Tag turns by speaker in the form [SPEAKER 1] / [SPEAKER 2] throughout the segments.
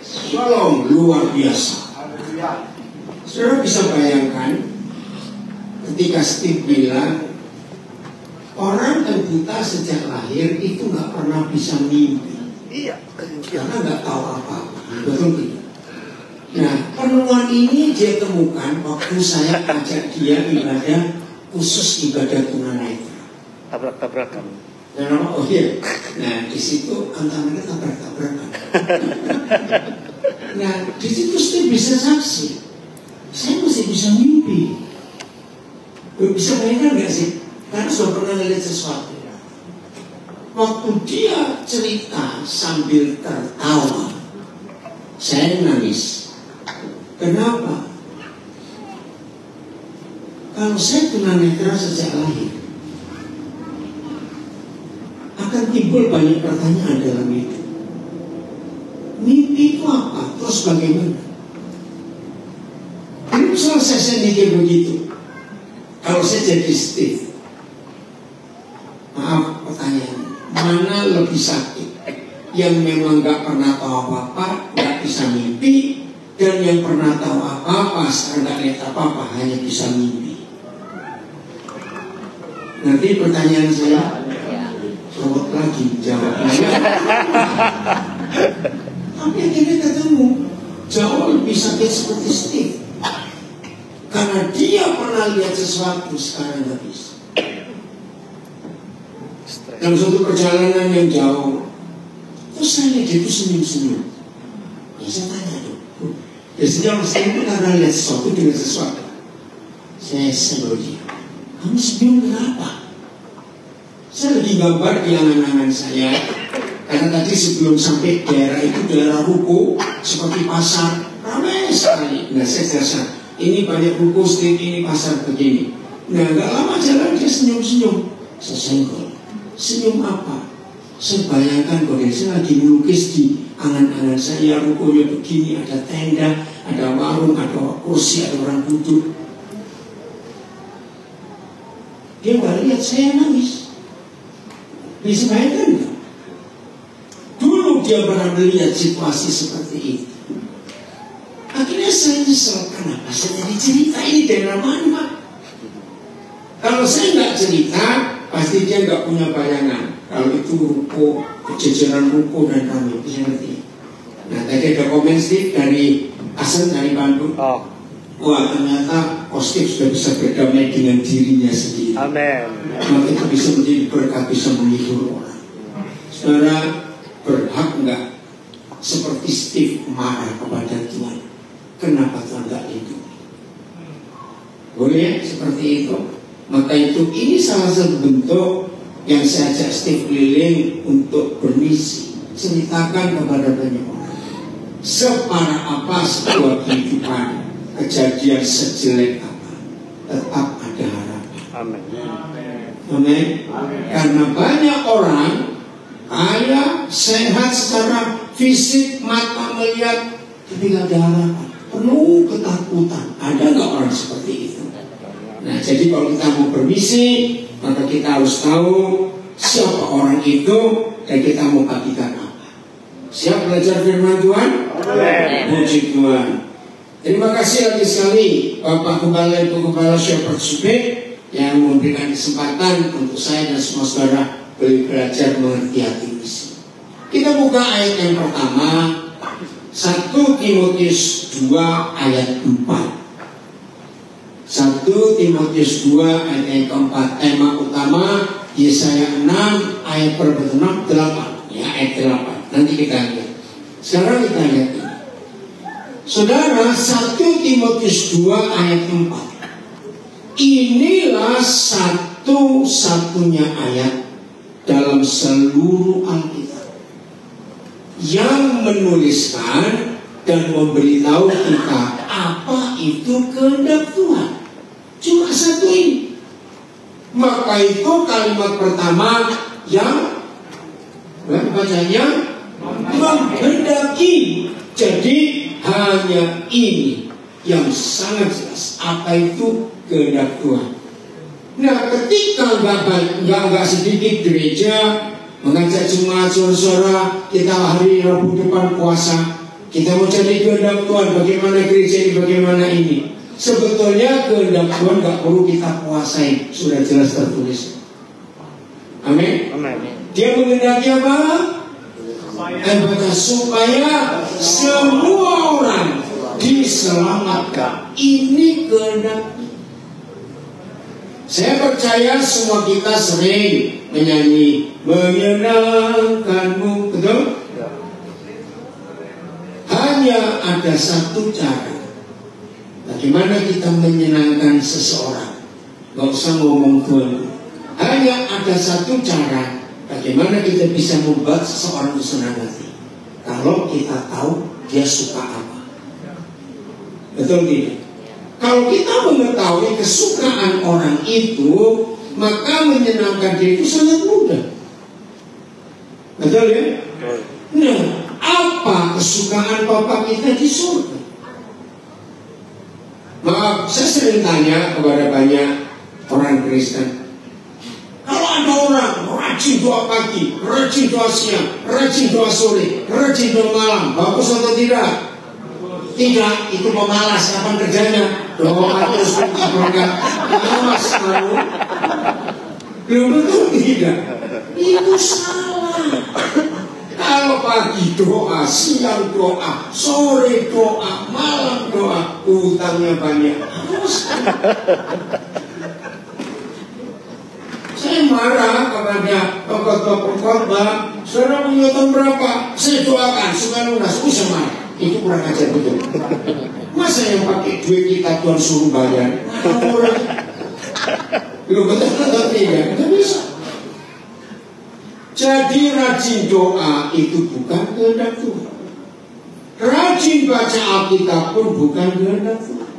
[SPEAKER 1] Shalom, luar biasa. Saudara bisa bayangkan ketika Steve bilang orang yang buta sejak lahir itu nggak pernah bisa mimpi.
[SPEAKER 2] Iya.
[SPEAKER 1] Karena nggak tahu apa-apa. Betul tidak? Nah, penemuan ini dia temukan waktu saya ajak dia ibadah khusus ibadah tunanetra.
[SPEAKER 2] Tabrak-tabrakan.
[SPEAKER 1] Nah, oh iya. Nah, di situ antara mereka tabrak-tabrakan. Nah, di situ Steve bisa saksi. Saya masih bisa mimpi. Bisa bayangkan nggak sih? Karena sudah pernah lihat sesuatu. Waktu dia cerita sambil tertawa, saya nangis. Kenapa? Kalau saya tunanetra sejak lahir, akan timbul banyak pertanyaan dalam itu. Mimpi itu apa? Terus bagaimana? Belum selesai saya mikir begitu. Kalau saya jadi Steve, maaf pertanyaan, mana lebih sakit? Yang memang gak pernah tahu apa-apa, gak bisa mimpi, dan yang pernah tahu apa-apa, sekarang gak lihat apa-apa, hanya bisa mimpi. Nanti pertanyaan saya, robot lagi jawabnya. Tapi akhirnya ketemu, jauh lebih sakit seperti Steve. Karena dia pernah lihat sesuatu, sekarang gak bisa. Dalam suatu perjalanan yang jauh, terus saya lihat dia itu senyum-senyum. Ya saya tanya dong, biasanya orang senyum itu karena lihat sesuatu dengan sesuatu. Saya sebut dia, kamu senyum kenapa? Saya lagi gambar di angan-angan saya. Karena tadi sebelum sampai daerah itu daerah ruko, seperti pasar, ramai sekali. Nah saya rasa ini banyak ruko, street ini pasar begini. Nah gak lama jalan dia senyum-senyum. Saya senggol. Senyum apa? Saya bayangkan kalau saya lagi melukis di angan-angan saya, rukonya begini, ada tenda, ada warung, ada kursi, ada orang duduk. Dia gak lihat saya nangis. Bisa bayangkan gak? Dulu dia pernah melihat situasi seperti itu. Akhirnya saya nyesel, kenapa saya jadi cerita ini dari mana? Kalau saya nggak cerita, pasti dia nggak punya bayangan. Kalau itu ruko, kejejeran ruko dan kami bisa ngerti. Nah tadi ada komen sih dari Asen dari Bandung.
[SPEAKER 2] Oh.
[SPEAKER 1] Wah ternyata Steve sudah bisa berdamai dengan dirinya sendiri.
[SPEAKER 2] Amin.
[SPEAKER 1] Maka itu bisa menjadi berkat, bisa menghibur orang. Saudara berhak nggak seperti Steve marah kepada Tuhan? Kenapa Tuhan nggak lindungi? Boleh seperti itu? Maka itu ini salah satu bentuk yang saya ajak Steve keliling untuk bermisi, ceritakan kepada banyak orang separah apa sebuah kehidupan, kejadian sejelek apa, tetap ada harapan.
[SPEAKER 2] Amin.
[SPEAKER 1] Amin. Karena banyak orang kaya, sehat secara fisik, mata melihat, tapi gak ada harapan, penuh ketakutan. Ada gak orang seperti itu? Nah jadi kalau kita mau bermisi, maka kita harus tahu siapa orang itu dan kita mau bagikan apa. Siap belajar firman Tuhan? Puji Tuhan. Terima kasih lagi sekali Bapak Gembala, Ibu Gembala Shepherd Supik yang memberikan kesempatan untuk saya dan semua saudara belajar mengerti hati misi. Kita buka ayat yang pertama, 1 Timotius 2 ayat 4. 1 Timotius 2 ayat yang keempat. Tema utama Yesaya 6 ayat pertama 8. Ya ayat 8. Nanti kita lihat. Sekarang kita lihat ini. Saudara, 1 Timotius 2 ayat 4. Inilah satu-satunya ayat dalam seluruh Alkitab yang menuliskan dan memberitahu kita apa itu kehendak Tuhan. Cuma satu ini. Maka itu kalimat pertama yang bacanya menghendaki. Jadi hanya ini yang sangat jelas apa itu kehendak Tuhan. Nah ketika nggak sedikit gereja mengajak jemaat saudara kita hari Rabu depan puasa, Kita mau cari kehendak Tuhan, bagaimana gereja ini, bagaimana ini. Sebetulnya kehendak Tuhan gak perlu kita kuasai, sudah jelas tertulis. Amin. Dia menghendaki apa? Supaya semua orang diselamatkan. Ini kehendak. Saya percaya semua kita sering menyanyi menyenangkanmu, betul? Hanya ada satu cara bagaimana kita menyenangkan seseorang. Gak usah ngomong Tuhan. Hanya ada satu cara bagaimana kita bisa membuat seseorang itu senang hati. Kalau kita tahu dia suka apa. Betul tidak? Kalau kita mengetahui kesukaan orang itu, maka menyenangkan dia itu sangat mudah. Betul ya? Nah, apa kesukaan Bapa kita di surga? Maaf, saya sering tanya kepada banyak orang Kristen. Kalau ada orang rajin doa pagi, rajin doa siang, rajin doa sore, rajin doa malam, bagus atau tidak? Tidak, itu pemalas. Kapan kerjanya? Doa terus berkat. Mas tahu? Belum betul tidak? Itu salah. Kalau pagi doa, siang doa, sore doa, malam doa, utangnya banyak. Saya marah kepada tokoh-tokoh khotbah. Saudara punya utang berapa? Saya doakan supaya lunas. Usah marah. Itu kurang ajar betul. Masa yang pakai duit kita Tuhan suruh bayar? Lu betul atau tidak? Tidak bisa. Jadi rajin doa itu bukan kehendak Tuhan. Rajin baca Alkitab pun bukan kehendak Tuhan.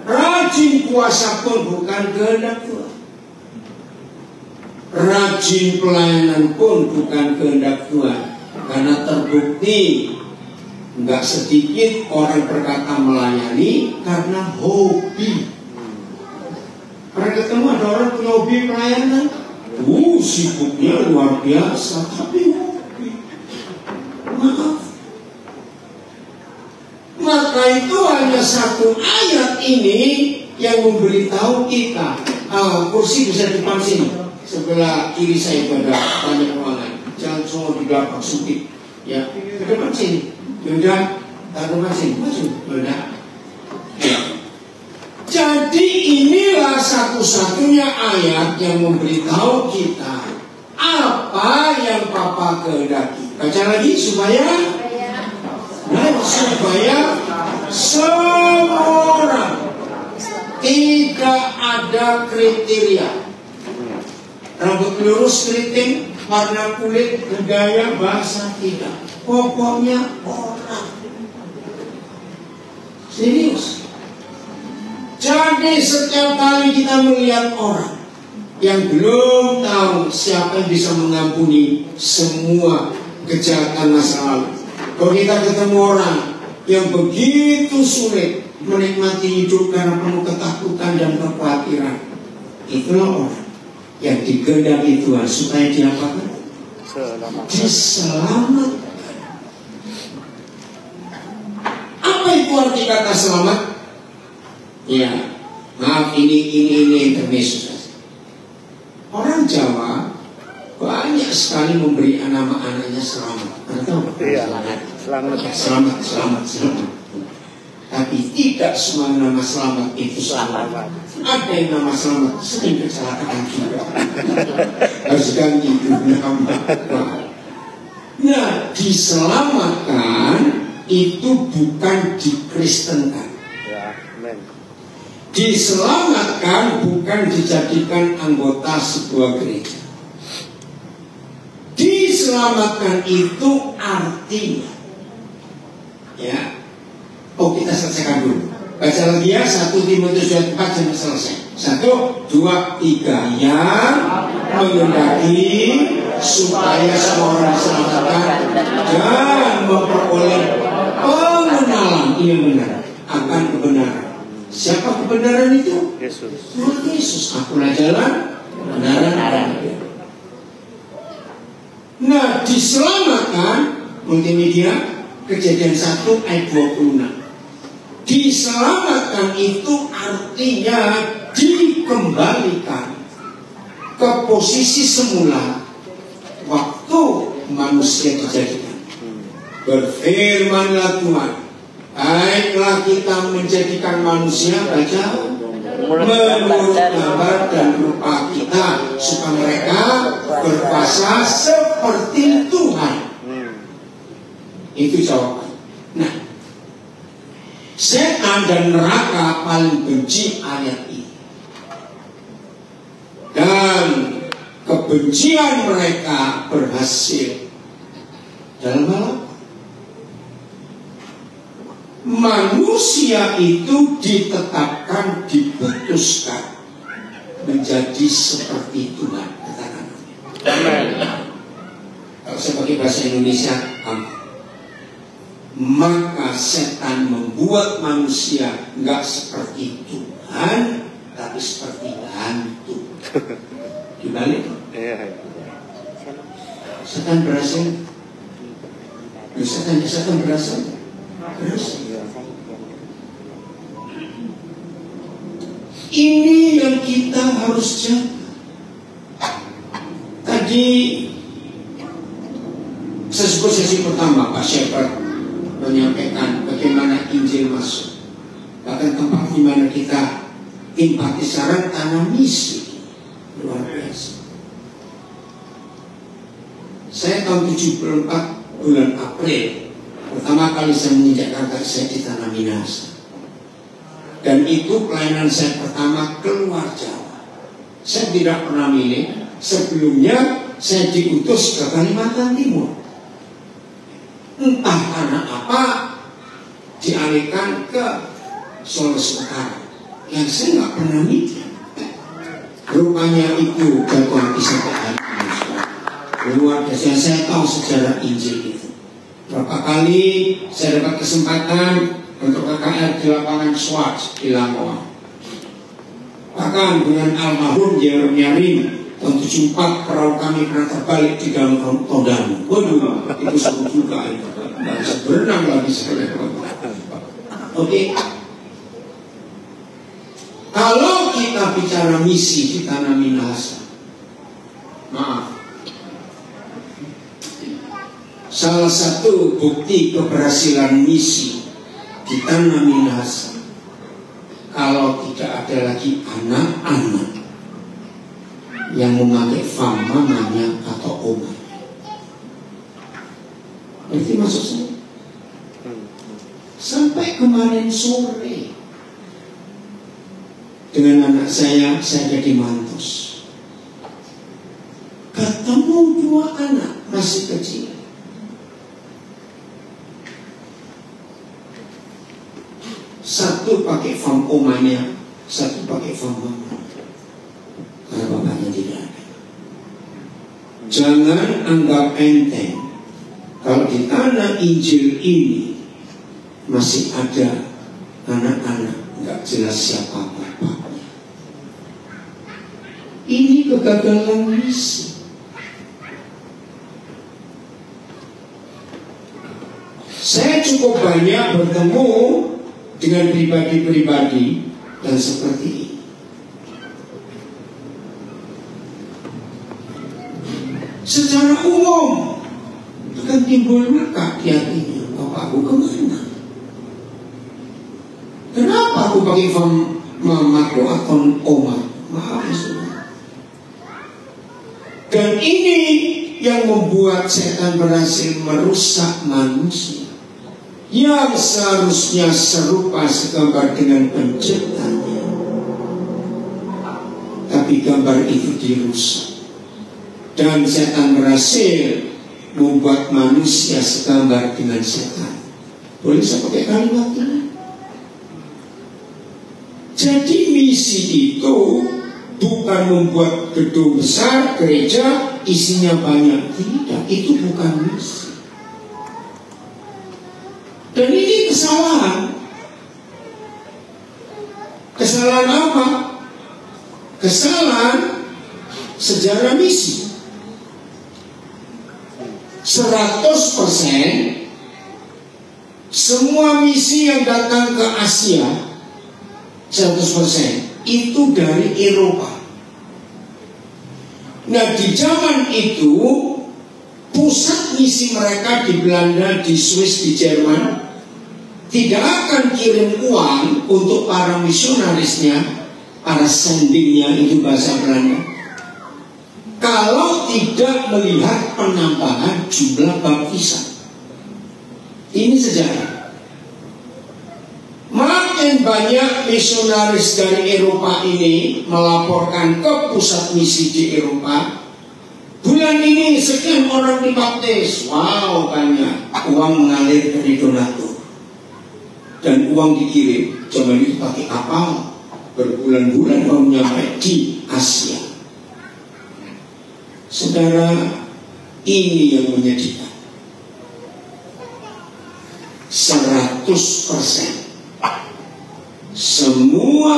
[SPEAKER 1] Rajin puasa pun bukan kehendak Tuhan. Rajin pelayanan pun bukan kehendak Tuhan. Karena terbukti nggak sedikit orang berkata melayani karena hobi. Pernah ketemu ada orang punya hobi pelayanan? Sibuknya luar biasa, tapi hobi. Maaf. Maka itu hanya satu ayat ini yang memberitahu kita. Kursi bisa di depan sini. Sebelah kiri saya itu ada banyak ruangan. Jangan semua di belakang sempit. Ya, ke depan sini. Yaudah, taruh masing, maju. Yaudah. Ya. Jadi inilah satu-satunya ayat yang memberitahu kita apa yang Papa kehendaki. Baca lagi supaya semua orang, tidak ada kriteria. Rambut lurus keriting, warna kulit, gaya, bahasa tidak. Pokoknya orang. Serius. Jadi setiap kali kita melihat orang yang belum tahu siapa yang bisa mengampuni semua kejahatan masa lalu. Kalau kita ketemu orang yang begitu sulit menikmati hidup karena penuh ketakutan dan kekhawatiran, itulah orang yang dikehendaki Tuhan supaya diapakan? Diselamatkan. Apa itu arti kata selamat? Ya, maaf ini intermezzo. Orang Jawa banyak sekali memberi nama anaknya selamat. Atau selamat. Tapi tidak semua nama selamat itu selamat. Ada yang nama selamat sering kecelakaan juga. Harus ganti nama. Nah, diselamatkan itu bukan dikristenkan. Diselamatkan bukan dijadikan anggota sebuah gereja. Diselamatkan itu artinya, ya. Kita selesaikan dulu. Baca lagi ya, 1 Timotius 4 sampai selesai. 1, 2, 3. Yang menghendaki supaya semua orang diselamatkan dan memperoleh pengenalan yang benar akan kebenaran. Siapa kebenaran itu? Yesus. Tuhan Yesus. Akulah jalan, kebenaran. Nah, diselamatkan multimedia Kejadian 1 ayat 26. Diselamatkan itu artinya dikembalikan ke posisi semula waktu manusia dijadikan. Berfirmanlah Tuhan, baiklah kita menjadikan manusia menurut gambar dan rupa kita, supaya mereka berkuasa seperti Tuhan. Itu jawaban. Nah, setan dan neraka paling benci ayat ini. Dan kebencian mereka berhasil dalam hal apa? Manusia itu ditetapkan, diputuskan menjadi seperti Tuhan. Katakan amin. Kalau saya pakai bahasa Indonesia, amin. Maka setan membuat manusia nggak seperti Tuhan, tapi seperti hantu. Dibalik, setan berhasil. Setan berhasil. Ini yang kita harus jaga. Tadi sesi pertama Pak Shepherd menyampaikan bagaimana Injil masuk. Bahkan tempat di mana kita simpatisan tanam misi luar biasa. Saya tahun 74 bulan April pertama kali saya menginjak kaki saya di Tanah Minahasa. Dan itu pelayanan saya pertama keluar Jawa. Saya tidak pernah milih. Sebelumnya saya diutus ke Kalimantan Timur. Entah karena apa dialihkan ke Sulawesi Utara. Yang saya nggak pernah milih. Rupanya itu jadwal kisah hari ini. Luar biasa, saya tahu sejarah Injil itu. Berapa kali saya dapat kesempatan untuk KKR di lapangan Swatch di Lamongan. Bahkan dengan almarhum Jeremia Rim tahun 74 perahu kami pernah terbalik di dalam Tondano. Waduh, itu seru juga itu. Nggak bisa berenang lagi sekali. Oke. Kalau kita bicara misi di Tanah Minahasa, maaf. Salah satu bukti keberhasilan misi di Tanah Minahasa, kalau tidak ada lagi anak-anak yang memakai fam mamanya atau omanya. Berarti maksud saya, sampai kemarin sore dengan anak saya di Mantos, ketemu 2 anak masih kecil. Satu pakai fam omanya, satu pakai fam mama. Karena bapaknya tidak ada. Jangan anggap enteng kalau di tanah Injil ini masih ada anak-anak nggak jelas siapa bapaknya. Ini kegagalan misi. Saya cukup banyak bertemu dengan pribadi-pribadi yang seperti ini. Secara umum akan timbul luka di hatinya. Bapak aku kemana? Kenapa aku pakai fam mamaku atau oma? Maaf ya saudara. Dan ini yang membuat setan berhasil merusak manusia yang seharusnya serupa segambar dengan penciptanya, tapi gambar itu dirusak dan setan berhasil membuat manusia segambar dengan setan. Boleh saya pakai kalimat ini? Jadi misi itu bukan membuat gedung besar, gereja isinya banyak, tidak, itu bukan misi. Dan ini kesalahan. Kesalahan apa? Kesalahan sejarah misi. 100% Semua misi yang datang ke Asia 100% itu dari Eropa. Nah, di zaman itu pusat misi mereka di Belanda, di Swiss, di Jerman tidak akan kirim uang untuk para misionarisnya, para sendingnya, itu bahasa Belanda, kalau tidak melihat penambahan jumlah baptisan. Ini sejarah. Makin banyak misionaris dari Eropa ini melaporkan ke pusat misi di Eropa, bulan ini sekian orang dibaptis. Wow, banyak. Uang mengalir dari donatur. Dan uang dikirim, cuma itu pakai kapal. Berbulan-bulan baru nyampe di Asia. Saudara, ini yang menyedihkan. 100% semua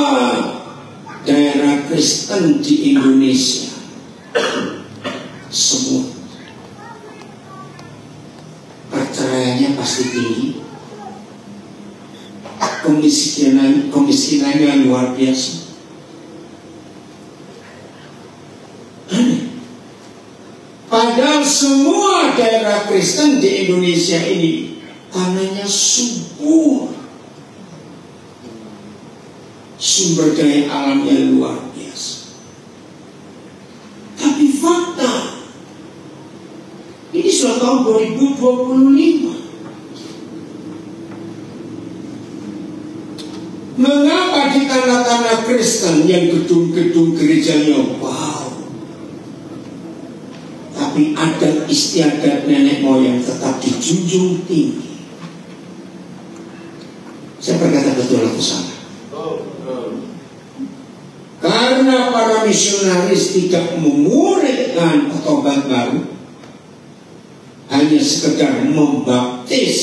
[SPEAKER 1] daerah Kristen di Indonesia, semua perceraiannya pasti tinggi, kemiskinannya luar biasa. Padahal semua daerah Kristen di Indonesia ini tanahnya subur, sumber daya alamnya luar biasa. Tapi fakta, ini sudah tahun 2025. Mengapa di tanah-tanah Kristen yang gedung-gedung gerejanya wow, tapi adat istiadat nenek moyang tetap dijunjung tinggi? Saya berkata betul atau salah? Karena para misionaris tidak memuridkan petobat baru, hanya sekedar membaptis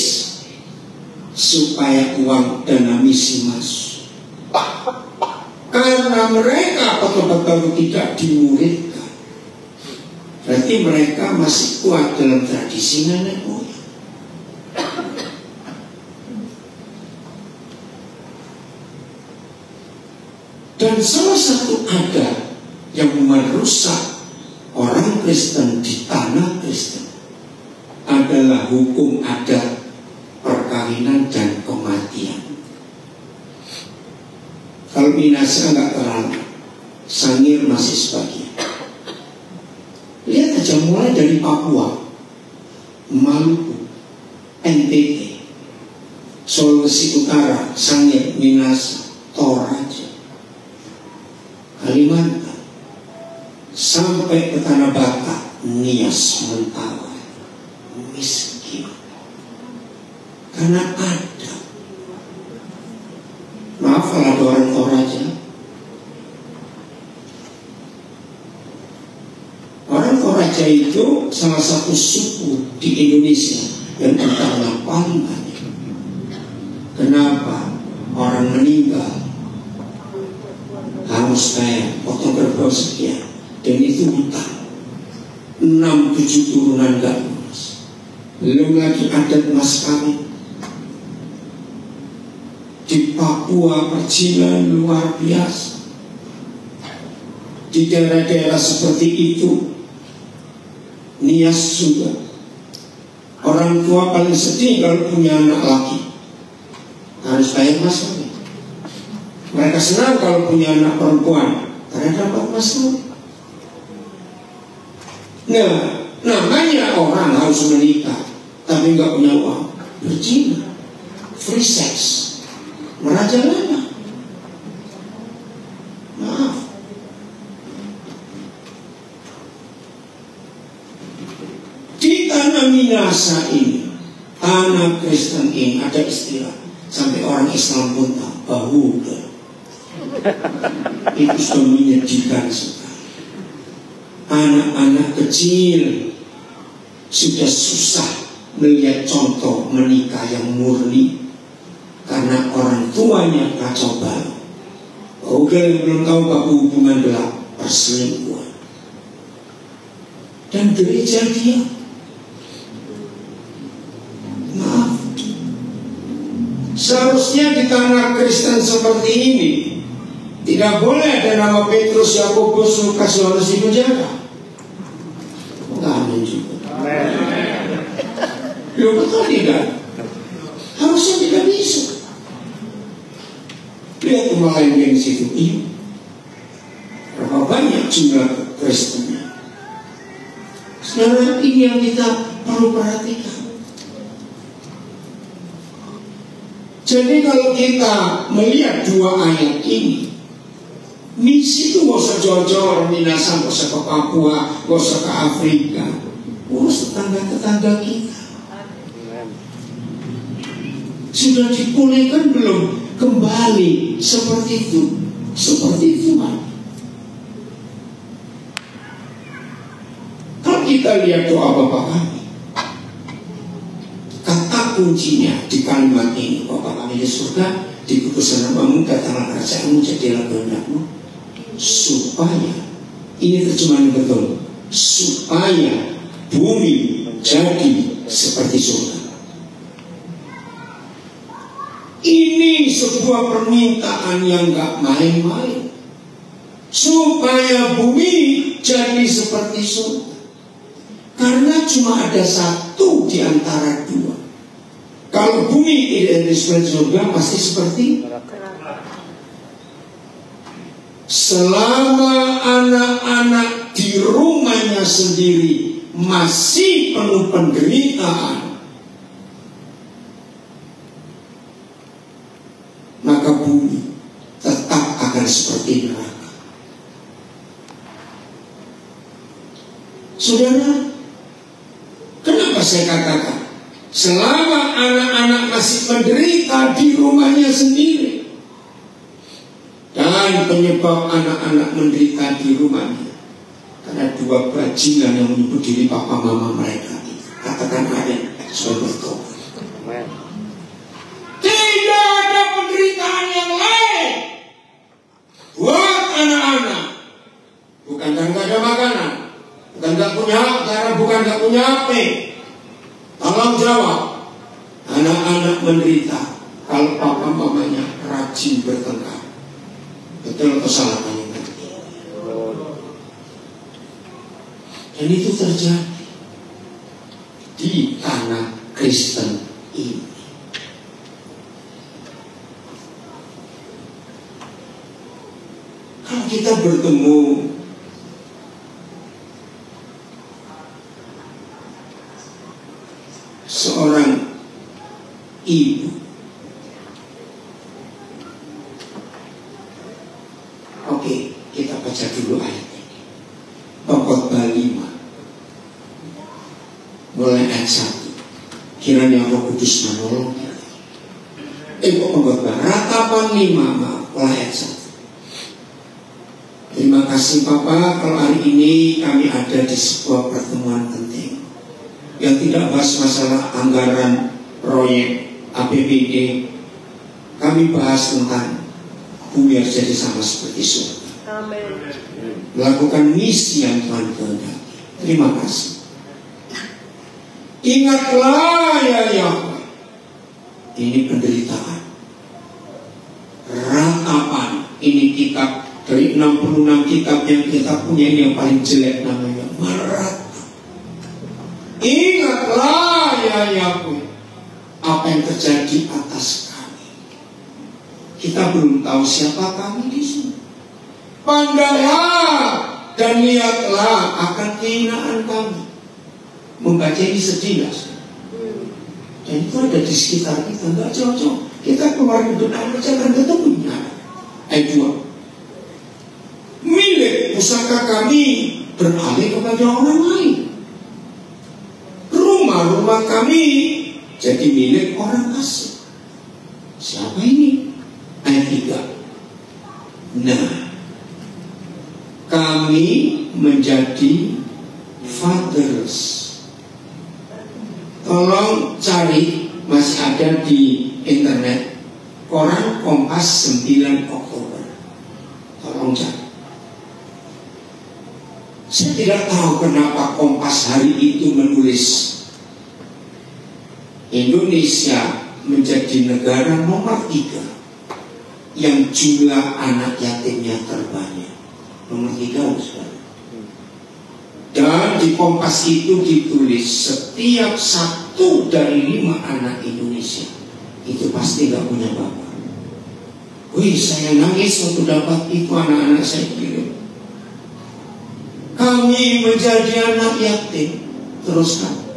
[SPEAKER 1] supaya uang dana misi masuk. Karena mereka petobat baru tidak dimuridkan, berarti mereka masih kuat dalam tradisi nenek moyang. Dan salah satu adat yang merusak orang Kristen di tanah Kristen adalah hukum adat perkawinan dan kematian. Kalau Minasa nggak terlalu, Sangir masih sebagian. Lihat aja mulai dari Papua, Maluku, NTT, Sulawesi Utara, Sangir, Minasa, Toraja, Kalimantan, sampai ke Tanah Batak, Nias, Mentawai, miskin. Karena ada, maaf kalau ada orang Toraja. Orang Toraja itu salah satu suku di Indonesia yang utangnya paling banyak. Kenapa? Orang meninggal harus bayar potong kerbau sekian, dan itu hutang 6-7 turunan gak lunas. Belum lagi adat mas kawin. Di Papua percinan luar biasa. Di daerah-daerah seperti itu, Nias juga, orang tua paling sedih kalau punya anak laki, harus bayar mas kawin. Mereka senang kalau punya anak perempuan karena dapat mas kawin. Nah, namanya orang harus menikah tapi nggak punya uang, berzina, free sex, merajalela. Maaf. Di tanah Minasa ini, tanah Kristen ini, ada istilah sampai orang Islam pun tahu, bahuga. Itu sudah menyedihkan sekali. Anak-anak kecil sudah susah melihat contoh menikah yang murni karena orang tuanya kacau balau. Oke, yang belum tahu bahwa hubungan gelap, perselingkuhan. Dan gereja dia, maaf, Seharusnya di tanah Kristen seperti ini tidak boleh ada nama Petrus, Yakobus, Lukas, Yohanes di penjara. Enggak ada juga. Loh, betul tidak? Harusnya tidak bisa. Lihat kemarin yang di situ ini. Berapa banyak jumlah Kristennya. Saudara, ini yang kita perlu perhatikan. Jadi kalau kita melihat dua ayat ini, misi itu gak usah jauh-jauh, Minasa, gak usah ke Papua, gak usah ke Afrika, urus tetangga-tetangga kita. Sudah dipulihkan belum? Kembali seperti itu. Seperti itu, Pak. Kalau kita lihat doa Bapak kami, kata kuncinya di kalimat ini, Bapa kami di surga, dikuduskan namamu, datanglah kerajaanmu, jadilah kehendakmu, supaya, ini terjemahan betul, supaya bumi jadi seperti surga. Ini sebuah permintaan yang gak main-main, supaya bumi jadi seperti surga. Karena cuma ada satu di antara dua. Kalau bumi tidak ada seperti surga, pasti seperti selama anak-anak di rumahnya sendiri masih penuh penderitaan, maka bumi tetap akan seperti neraka. Saudara, kenapa saya katakan selama anak-anak masih menderita di rumahnya sendiri, dan penyebab anak-anak menderita di rumahnya karena dua bajingan yang menyebut diri papa mama mereka. Katakan amin, supaya bertobat. Tidak ada penderitaan yang lain buat anak-anak. Bukan karena gak ada makanan, bukan gak punya karena bukan gak punya HP. Tolong jawab. Anak-anak menderita kalau papa mamanya rajin bertengkar. Betul atau salah kami ngerti? Dan itu terjadi di tanah Kristen ini. Kalau kita bertemu seorang ibu, oke, kita baca dulu ayat ini. Pengkhotbah 5 mulai ayat 1. Kiranya Roh Kudus menolong kita. Pengkhotbah Ratapan 5 mulai ayat 1. Terima kasih Papa, kalau hari ini kami ada di sebuah pertemuan penting yang tidak bahas masalah anggaran proyek APBD. Kami bahas tentang bumi harus jadi sama seperti surga. Amin. Melakukan misi yang Tuhan kehendaki. Terima kasih. Ingatlah ya Yahweh, ini penderitaan. Ratapan, ini kitab dari 66 kitab yang kita punya, ini yang paling jelek namanya Meratap. Ingatlah ya Yahweh, apa yang terjadi atas kami. Kita belum tahu siapa kami di sini. Pandanglah dan lihatlah akan kehinaan kami. Membaca ini sedih, dan itu ada di sekitar kita, nggak jauh-jauh. Kita keluar hidup aja kan ketemunya. Ayat 2. Milik pusaka kami beralih kepada orang lain. Rumah-rumah kami jadi milik orang asing. Siapa ini? Ayat 3. Nah, kami menjadi fathers. Tolong cari, masih ada di internet, koran Kompas 9 Oktober. Tolong cari. Saya tidak tahu kenapa Kompas hari itu menulis Indonesia menjadi negara nomor 3 yang jumlah anak yatimnya terbanyak. Nomor 3, saudara. Dan di Kompas itu ditulis setiap 1 dari 5 anak Indonesia itu pasti gak punya bapak. Wih, saya nangis waktu dapat itu, anak-anak saya kirim. Kami menjadi anak yatim. Teruskan.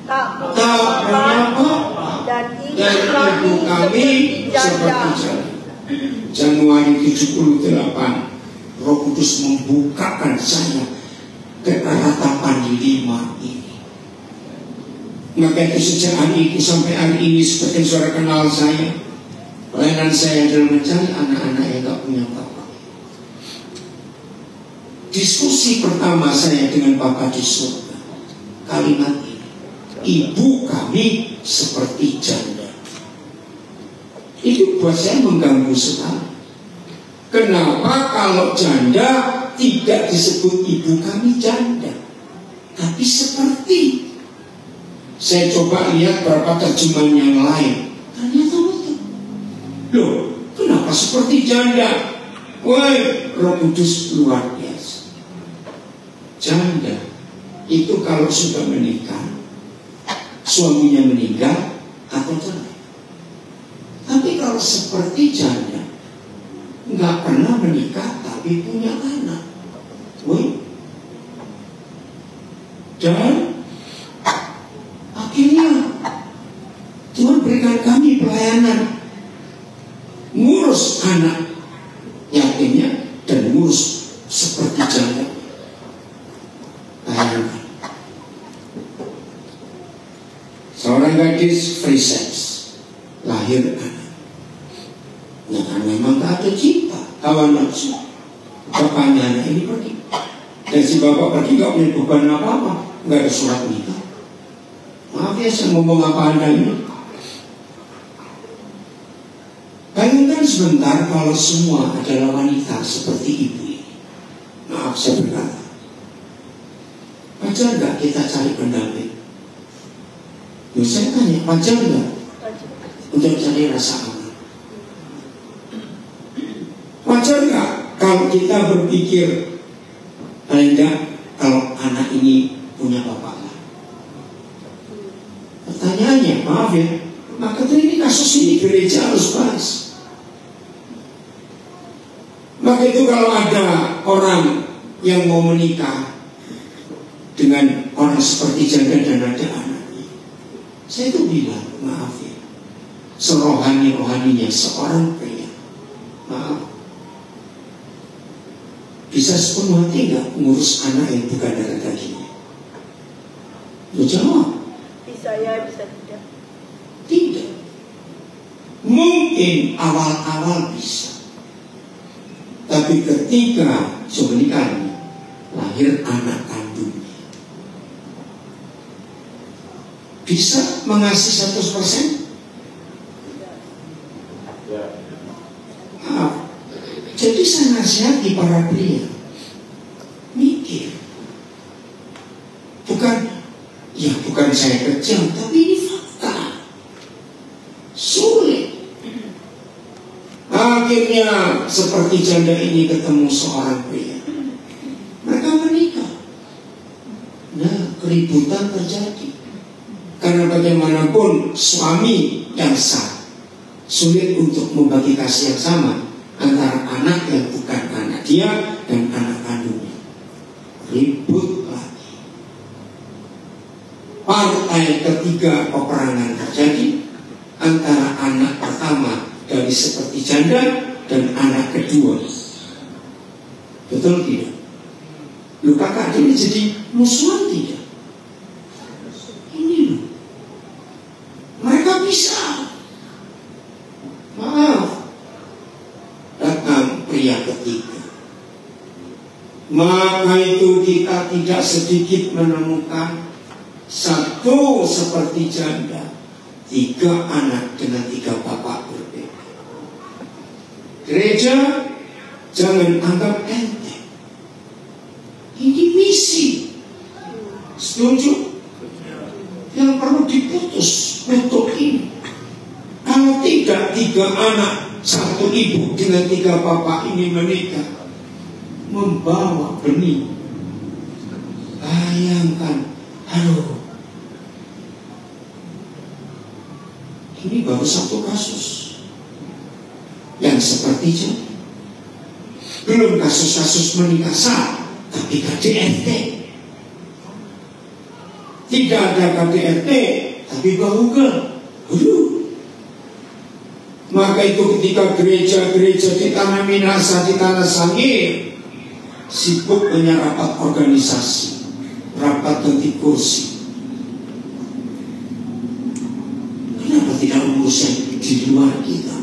[SPEAKER 1] Tak punya bapak dan ibu kami seperti janda. Januari 78, Roh Kudus membukakan saya ke ratapan 5 ini. Maka itu sejak hari itu sampai hari ini, seperti saudara kenal saya, pelayanan saya adalah mencari anak-anak yang tak punya bapak. Diskusi pertama saya dengan Bapak di surga, kalimat ini, ibu kami seperti janda. Itu buat saya mengganggu sekali. Kenapa kalau janda tidak disebut ibu kami janda, tapi seperti? Saya coba lihat beberapa terjemahan yang lain, ternyata betul. Loh, kenapa seperti janda? Woi, Roh Kudus luar biasa. Janda itu kalau sudah menikah, suaminya meninggal atau cerai. Tapi kalau seperti janda, nggak pernah menikah tapi punya anak. Woi. Dan akhirnya Tuhan berikan kami pelayanan ngurus anak yatimnya dan ngurus seperti janda. Bayangkan, seorang gadis free sex, lahir anak. Nah, kan memang gak ada cinta, hawa nafsu. Bapaknya anak ini pergi, dan si bapak pergi gak punya beban apa-apa, gak ada surat nikah. Maaf ya, saya ngomong apa anda ini. Bayangkan sebentar kalau semua adalah wanita seperti ibu ini. Maaf saya berkata, wajar gak kita cari pendamping? Loh, saya tanya, wajar gak untuk cari rasa aman? Wajar gak kalau kita berpikir, paling enggak kalau anak ini punya bapak lah? Pertanyaannya, maaf ya, maka ini kasus ini gereja harus bahas. Maka itu kalau ada orang yang mau menikah dengan orang seperti janda dan ada anaknya, saya itu bilang, maaf ya, serohani-rohaninya seorang pria, maaf, bisa sepenuh hati nggak ngurus anak yang bukan darah dagingnya? Lu jawab.
[SPEAKER 2] Bisa ya, bisa tidak.
[SPEAKER 1] Tidak. Mungkin awal-awal bisa, tapi ketika sebenarnya lahir anak kandungnya, bisa mengasihi 100%? Maaf. Jadi saya nasihati para pria, mikir. Bukan saya kejam, tapi ini fakta. Sulit. Akhirnya seperti janda ini ketemu seorang pria, mereka menikah. Nah, keributan terjadi. Karena bagaimanapun suami yang sah sulit untuk membagi kasih yang sama antara anak yang bukan anak dia dan anak kandungnya. Ribut lagi. Partai ketiga peperangan terjadi antara anak pertama dari seperti janda dan anak kedua. Betul tidak? Lu kakak ini jadi musuhan tidak? Ini loh. Mereka bisa. Maaf. Datang pria ketiga. Maka itu kita tidak sedikit menemukan satu seperti janda, 3 anak dengan 3 bapak berbeda. Gereja jangan anggap enteng. Ini misi. Setuju? Yang perlu diputus untuk ini. 3 anak, 1 ibu dengan 3 bapak ini menikah, membawa benih. Bayangkan, aduh, ini baru 1 kasus yang seperti itu. Belum kasus-kasus menikah sah, tapi KDRT. Tidak ada KDRT, tapi bahugel. Maka itu ketika gereja-gereja di Tanah Minasa, di Tanah Sangir sibuk dengan rapat organisasi, rapat ganti kursi. Kenapa tidak menguruskan di luar kita?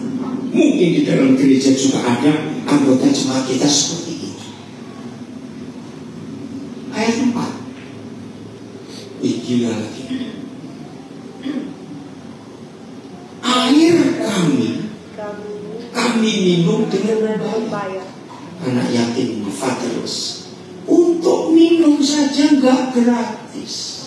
[SPEAKER 1] Mungkin di dalam gereja juga ada anggota jemaat kita seperti itu. Ayat 4. Gila lagi. Air kami minum dengan bayar. Anak yatim, fatherless. Untuk minum saja nggak gratis.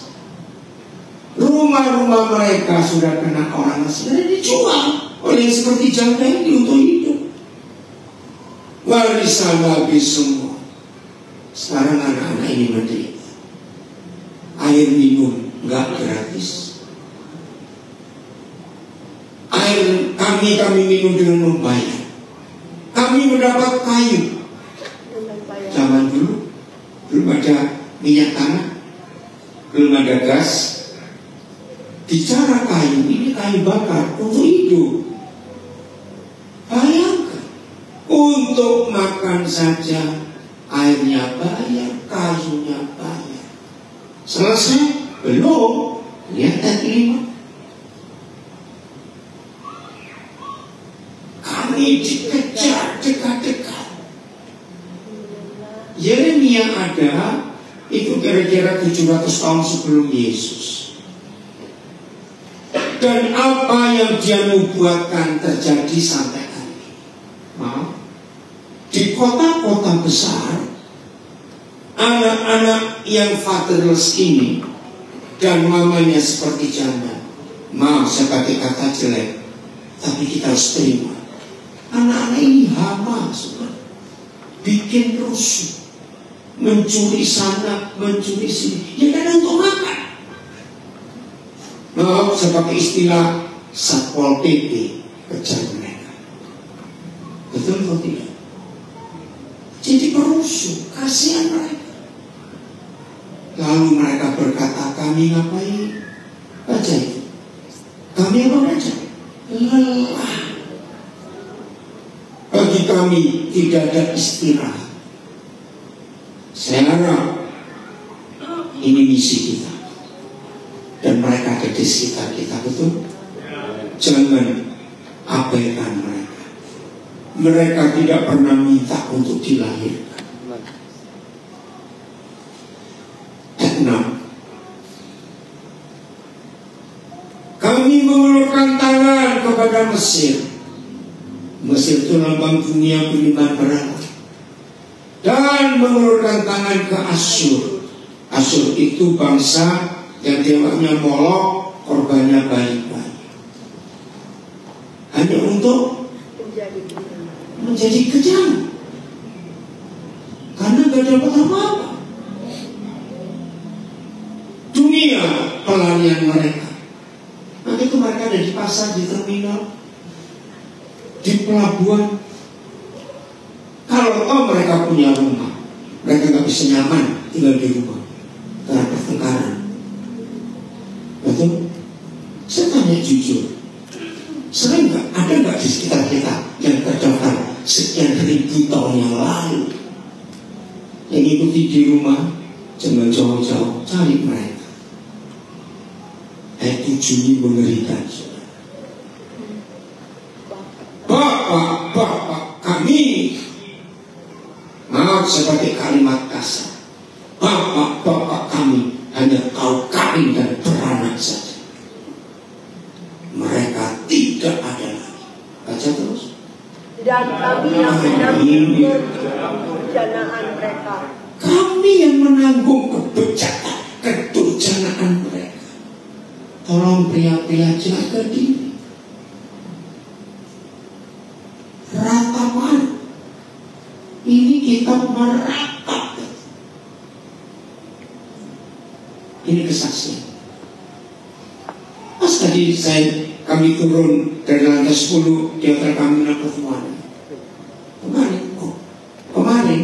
[SPEAKER 1] Rumah-rumah mereka sudah kena orang asing dan dijual oleh yang seperti janda ini untuk hidup. Warisan habis semua. Sekarang anak-anak ini menderita. Air minum nggak gratis. Air kami minum dengan membayar. Kami mendapat kayu. Zaman dulu belum ada minyak tanah, belum ada gas. Bicara kayu, ini kayu bakar untuk hidup. Bayangkan, untuk makan saja airnya bayar, kayunya bayar. Selesai? Belum. Lihat ayat 5. Kami dikejar dekat-dekat. Yeremia ada itu kira-kira 700 tahun sebelum Yesus. Dan apa yang dia nubuatkan terjadi sampai hari ini. Di kota-kota besar, anak-anak yang fatherless ini dan mamanya seperti janda. Maaf saya pakai kata jelek, tapi kita harus terima. Anak-anak ini hama, saudara. Bikin rusuh, mencuri sana, mencuri sini. Ya kan untuk makan. Maaf saya pakai istilah Satpol PP, kejar mereka. Betul atau tidak? Jadi perusuh, kasihan mereka. Lalu mereka berkata, kami ngapain? Baca itu. Kami apa baca? Lelah. Bagi kami tidak ada istirahat. Saya harap ini misi kita. Dan mereka ada di sekitar kita, betul? Jangan abaikan mereka. Mereka tidak pernah minta untuk dilahirkan. Ayat 6. Kami mengulurkan tangan kepada Mesir. Mesir itu lambang dunia penimban berat. Dan mengulurkan tangan ke Asyur. Asyur itu bangsa yang dewanya Molok, korbannya bayi-bayi. Hanya untuk menjadi kejam. Karena gak dapat apa-apa. Dunia pelarian mereka. Nanti itu mereka ada di pasar, di terminal, di pelabuhan. Kalau mereka punya rumah, mereka gak bisa nyaman tinggal di rumah karena pertengkaran. Betul? Saya tanya jujur, sering nggak ada nggak di sekitar kita yang terdaftar sekian ribu tahun yang lalu yang ikuti di rumah? Jangan jauh-jauh, cari mereka. Ayat 7 ini mengerikan. Bapak kami, maaf sebagai kalimat kasar, bapak kami hanya tahu kawin dan beranak saja. Mereka tidak ada lagi. Baca terus.
[SPEAKER 2] Dan kami yang menanggung kebencanaan mereka.
[SPEAKER 1] Kami yang menanggung kedurjanaan mereka. Tolong pria-pria jaga diri. neraka. Ini kesaksian. Pas tadi kami turun dari lantai 10 di hotel kami pertemuan. Kemarin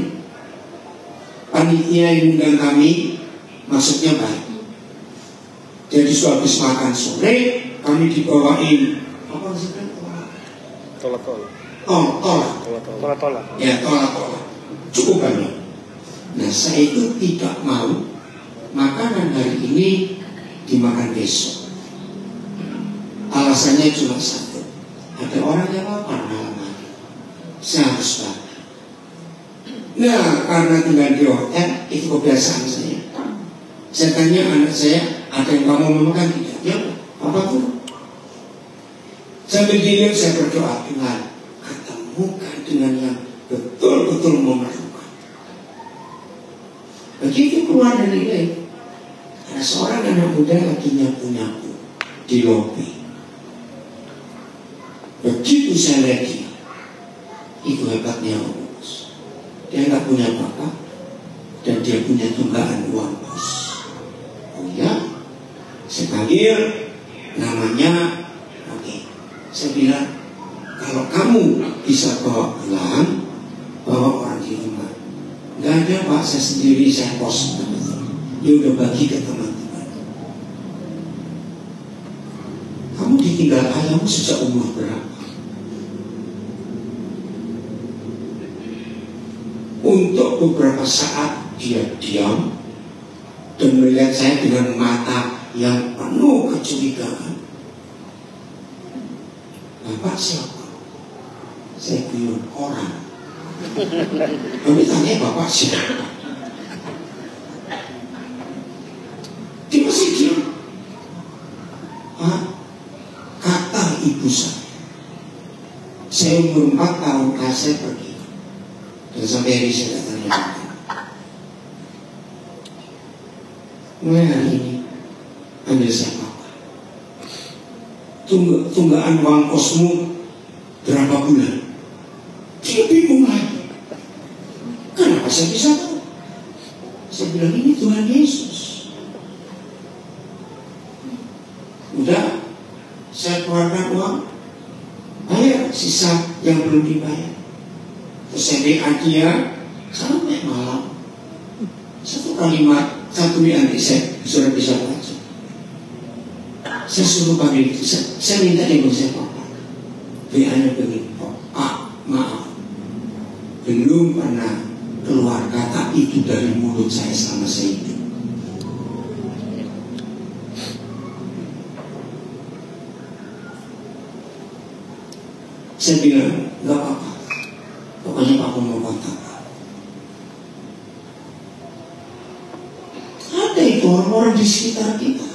[SPEAKER 1] panitia yang undang kami masuknya baik. Jadi habis makan sore kami dibawain apa maksudnya? Tolak. Ya, tolak. Cukup banyak. Nah, saya itu tidak mau makanan hari ini dimakan besok. Alasannya cuma satu. Ada orang yang lapar malam hari. Saya harus balik. Nah, karena tinggal di hotel, itu kebiasaan saya. Saya tanya anak saya, ada yang kamu mau makan tidak? Ya, apa tuh? Sambil diam saya berdoa, Tuhan, ketemukan dengan yang betul-betul memerlukan. Begitu keluar dari ini, ada seorang anak muda lagi nyapu-nyapu di lobi. Begitu saya lihat dia, itu hebatnya Allah. Dia nggak punya apa-apa dan dia punya tunggakan uang bos. Oh ya, saya panggil namanya. Oke, saya bilang kalau kamu bisa bawa pulang, bawa orang di rumah. Nggak ada pak, saya sendiri saya kos. Dia udah bagi ke teman-teman. Kamu ditinggal ayahmu sejak umur berapa? Untuk beberapa saat dia diam dan melihat saya dengan mata yang penuh kecurigaan. Bapak siapa? Saya bilang orang. Kami tanya bapak siapa? Dia masih diam. Kata ibu saya umur 4 tahun saya pergi. Dan sampai hari saya datang lagi. Mulai hari ini ambil saya papa. Tunggaan uang kosmu berapa bulan? Dia bingung lagi. Kenapa saya bisa tahu? Saya bilang ini Tuhan Yesus. Udah, saya keluarkan uang, bayar sisa yang belum dibayar. Terus saya WA dia sampai malam. Satu kalimat, satu nanti saya sudah bisa baca. Saya suruh panggil itu, saya minta ibu saya papa. WA-nya begini, Pak, maaf, belum pernah keluar kata itu dari mulut saya selama saya hidup. Saya bilang, gak apa-apa. Pokoknya aku mau kontak. Ada itu orang-orang di sekitar kita.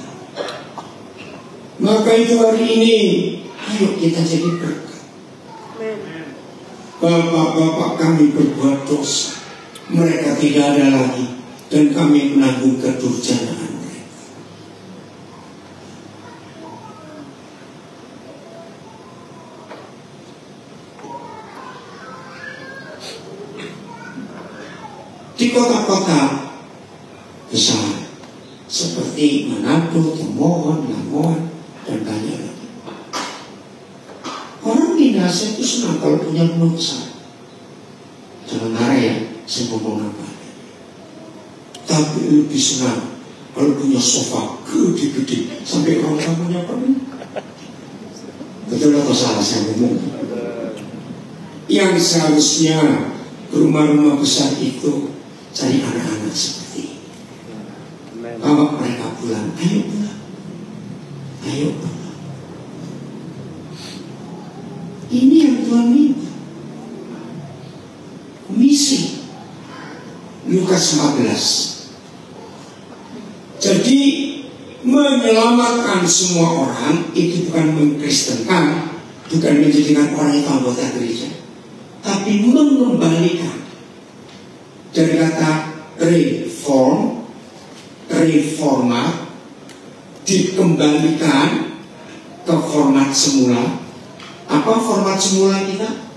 [SPEAKER 1] Maka itu hari ini, ayo kita jadi berkat. Bapak-bapak kami berbuat dosa, mereka tidak ada lagi, dan kami menanggung kedurjanaan mereka. Di kota-kota besar seperti Manado, Tomohon, Lamongan, dan banyak lagi, orang di Indonesia itu senang kalau punya rumah besar. Jangan marah ya, saya ngomong apa. Tapi lebih senang kalau punya sofa gede-gede sampai orang tamunya penuh. Betul atau salah saya ngomong? Yang seharusnya rumah-rumah besar itu cari anak-anak seperti ini. Bawa mereka pulang, ayo pulang. Ayo pulang. Ini yang Tuhan minta. Misi Lukas 14. Jadi menyelamatkan semua orang itu bukan mengkristenkan, bukan menjadikan orang itu anggota gereja, tapi mengembalikan. Dari kata reformat, dikembalikan ke format semula. Apa format semula kita?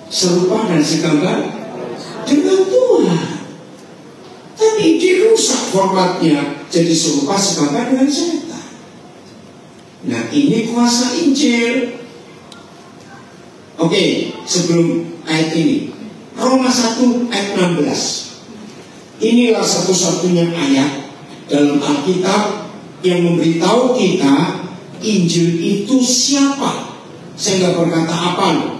[SPEAKER 1] Serupa dan segambar dengan Tuhan. rusak formatnya, jadi serupa sepakat dengan setan. Nah, ini kuasa Injil. Oke, sebelum ayat ini, Roma 1 ayat 16. Inilah satu-satunya ayat dalam Alkitab yang memberitahu kita Injil itu siapa. Saya nggak berkata apa loh,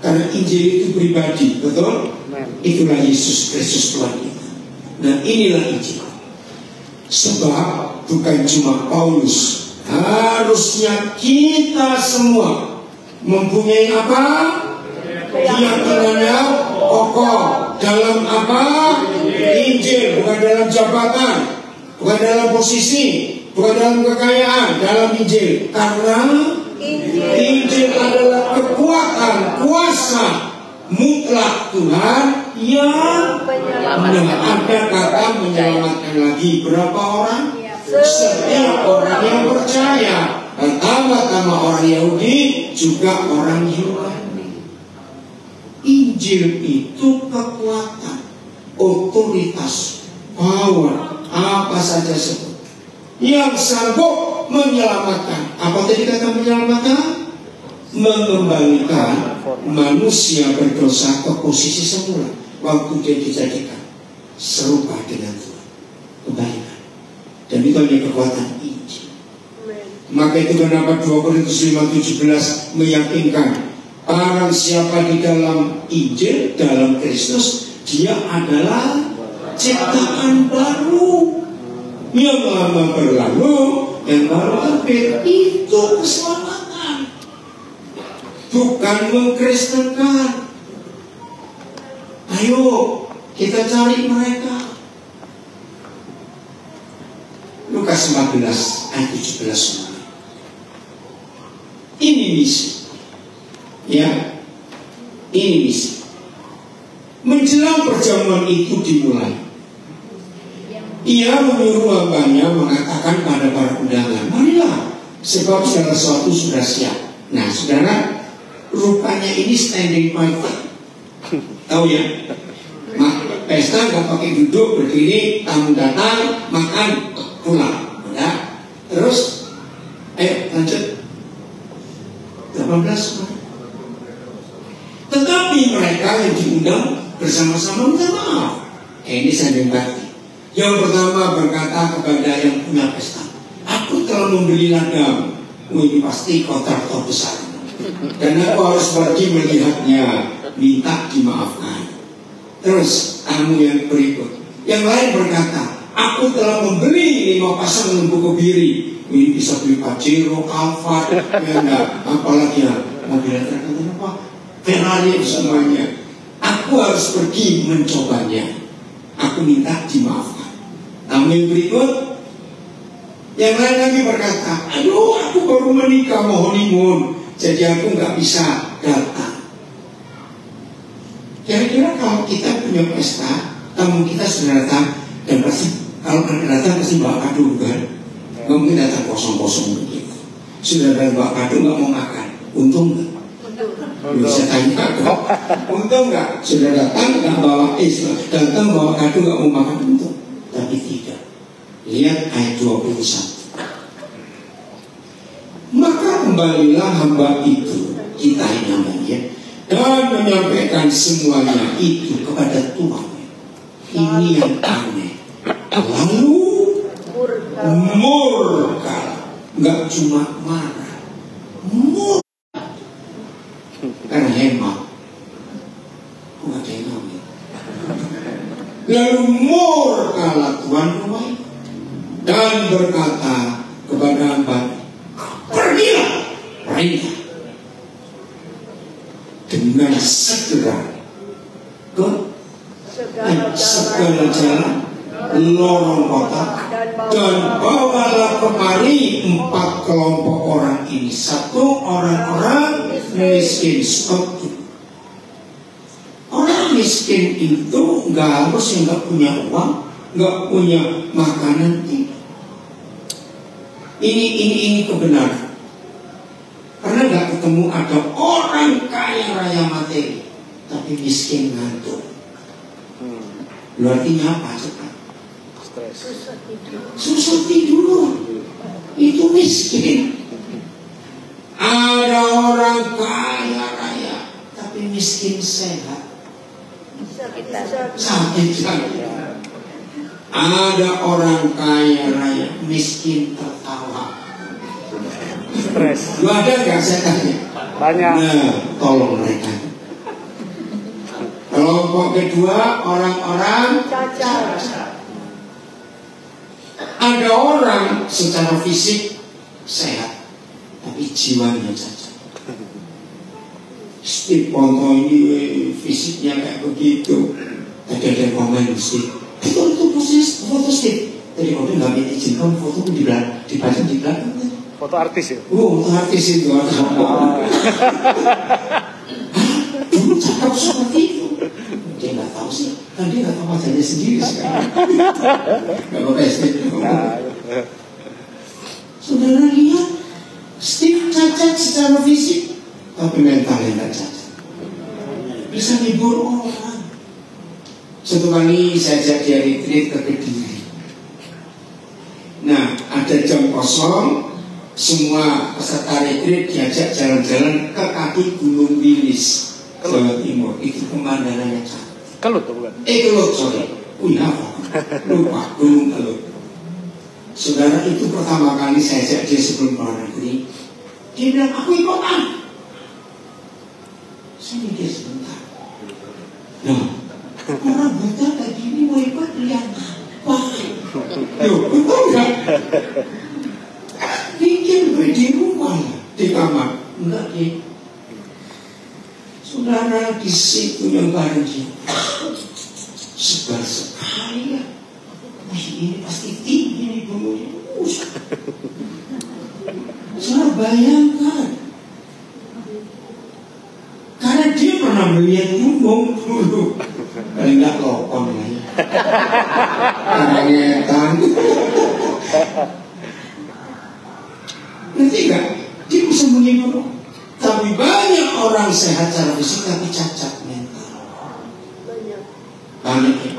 [SPEAKER 1] karena Injil itu pribadi, betul? Itulah Yesus Kristus Tuhan kita. Nah, inilah Injil. Sebab bukan cuma Paulus, harusnya kita semua mempunyai apa? Keyakinan yang kokoh dalam apa? Injil, bukan dalam jabatan, bukan dalam posisi, bukan dalam kekayaan, dalam Injil. Karena Injil adalah kekuatan, kuasa mutlak Tuhan yang ada kata menyelamatkan lagi. Berapa orang? Setiap orang yang percaya. Pertama-tama orang Yahudi, juga orang Yunani. Injil itu kekuatan, otoritas, power, apa saja sebut, yang sanggup menyelamatkan. Apa tadi kata menyelamatkan? Mengembalikan manusia berdosa ke posisi semula waktu dia dijadikan serupa dengan Tuhan. Kembalikan. Dan itu hanya kekuatan Injil. Maka itu kenapa 2 Korintus 5:17 meyakinkan barang siapa di dalam Injil, dalam Kristus, dia adalah ciptaan baru. Yang lama berlalu, yang baru hampir. Itu keselamatan, bukan mengkristenkan. Ayo kita cari mereka. Lukas 14 ayat 17. Ini misi. Ya, ini misi. Menjelang perjamuan itu dimulai, ia menyuruh hambanya mengatakan pada para undangan, marilah, sebab segala sesuatu sudah siap. Nah, saudara, rupanya ini standing party. Tahu ya? Pesta nggak pakai duduk, berdiri, tamu datang, makan, pulang. Ya. Terus, ayo lanjut. 18. Tetapi mereka yang diundang bersama-sama minta maaf. Ini standing party. Yang pertama berkata kepada yang punya pesta, aku telah membeli ladang. Ini pasti kontraktor besar, dan aku harus pergi melihatnya, minta dimaafkan. Terus tamu yang berikut, yang lain berkata, aku telah membeli 5 pasang lembu kebiri. Ini bisa beli Pajero, Alphard, ya enggak, apalagi ya mobil terkenal apa, Ferrari, semuanya. Aku harus pergi mencobanya. Aku minta dimaafkan. Tamu yang berikut, yang lain lagi berkata, aduh, aku baru menikah, mau honeymoon, jadi aku nggak bisa datang. Kira-kira kalau kita punya pesta, tamu kita sudah datang, dan pasti kalau mereka datang pasti bawa kado kan? Nggak mungkin datang kosong-kosong begitu. Sudah ada bawa kado nggak mau makan, untung nggak? Bisa tanya kok, untung nggak? Sudah datang nggak bawa datang bawa kado nggak mau makan, untung. Tapi tidak. Lihat ayat 21. Maka kembalilah hamba itu, kita ini namanya, dan menyampaikan semuanya itu kepada Tuhan. Ini yang aneh. Lalu murka, nggak cuma marah, murka, karena hemat. Nggak ada yang namanya. Lalu murkalah Tuhan rumah dan berkata kepada hamba, pergilah, pergilah dengan segera ke segala jalan lorong kota, dan bawalah kemari 4 kelompok orang ini. 1, orang-orang miskin. Orang miskin itu nggak harus yang nggak punya uang, nggak punya makanan. Ini kebenaran. Karena nggak ketemu ada orang kaya raya materi, tapi miskin ngantuk. Lu artinya apa? Cepat. susah tidur, itu miskin. Ada orang kaya raya tapi miskin sehat, sakit sakit. Ada orang kaya raya miskin tertawa,
[SPEAKER 3] stres.
[SPEAKER 1] lu ada nggak saya tanya?
[SPEAKER 3] Banyak.
[SPEAKER 1] Nah, tolong mereka. Kelompok kedua orang-orang
[SPEAKER 2] cacat.
[SPEAKER 1] Ada orang secara fisik sehat tapi jiwanya cacat. Steve Ponto ini fisiknya kayak begitu. Tadi ada yang komen Steve, itu proses foto Steve. Tadi kalau nggak diizinkan foto di belakang, dipajang di belakang.
[SPEAKER 3] Foto artis ya?
[SPEAKER 1] Foto artis itu dulu cakap seperti itu. Dia nggak tahu sih, kan dia nggak tahu wajahnya sendiri sekarang. Kalau saudara lihat, Steve cacat secara fisik, tapi mentalnya nggak cacat. Bisa hibur orang. Satu kali saya ajak dia retreat ke Kediri. Nah, ada jam kosong, semua peserta retreat diajak jalan-jalan ke kaki Gunung Wilis, Jawa Timur. Itu pemandangannya cantik.
[SPEAKER 3] Kelut tuh bukan?
[SPEAKER 1] Kelut, sorry. Lupa, Gunung Kelut. Saudara, itu pertama kali saya ajak dia sebelum keluar negeri. Dia bilang, aku ikutan. Saya mikir sebentar. Nah, orang buta tadi ini mau ikut lihat apa? Loh, betul nggak? Pikir gue di rumah, di kamar. Enggak, dia. Saudara, di situ yang bareng dia. Sebar sekali ya. Wih, ini pasti tinggi nih gunungnya. Saudara bayangkan. Karena dia pernah melihat gunung dulu. Paling nggak lokon ya. Karangetan. Nanti nggak? Dia bisa menghibur. Tapi banyak orang sehat secara fisik tapi cacat mental. Banyak ya.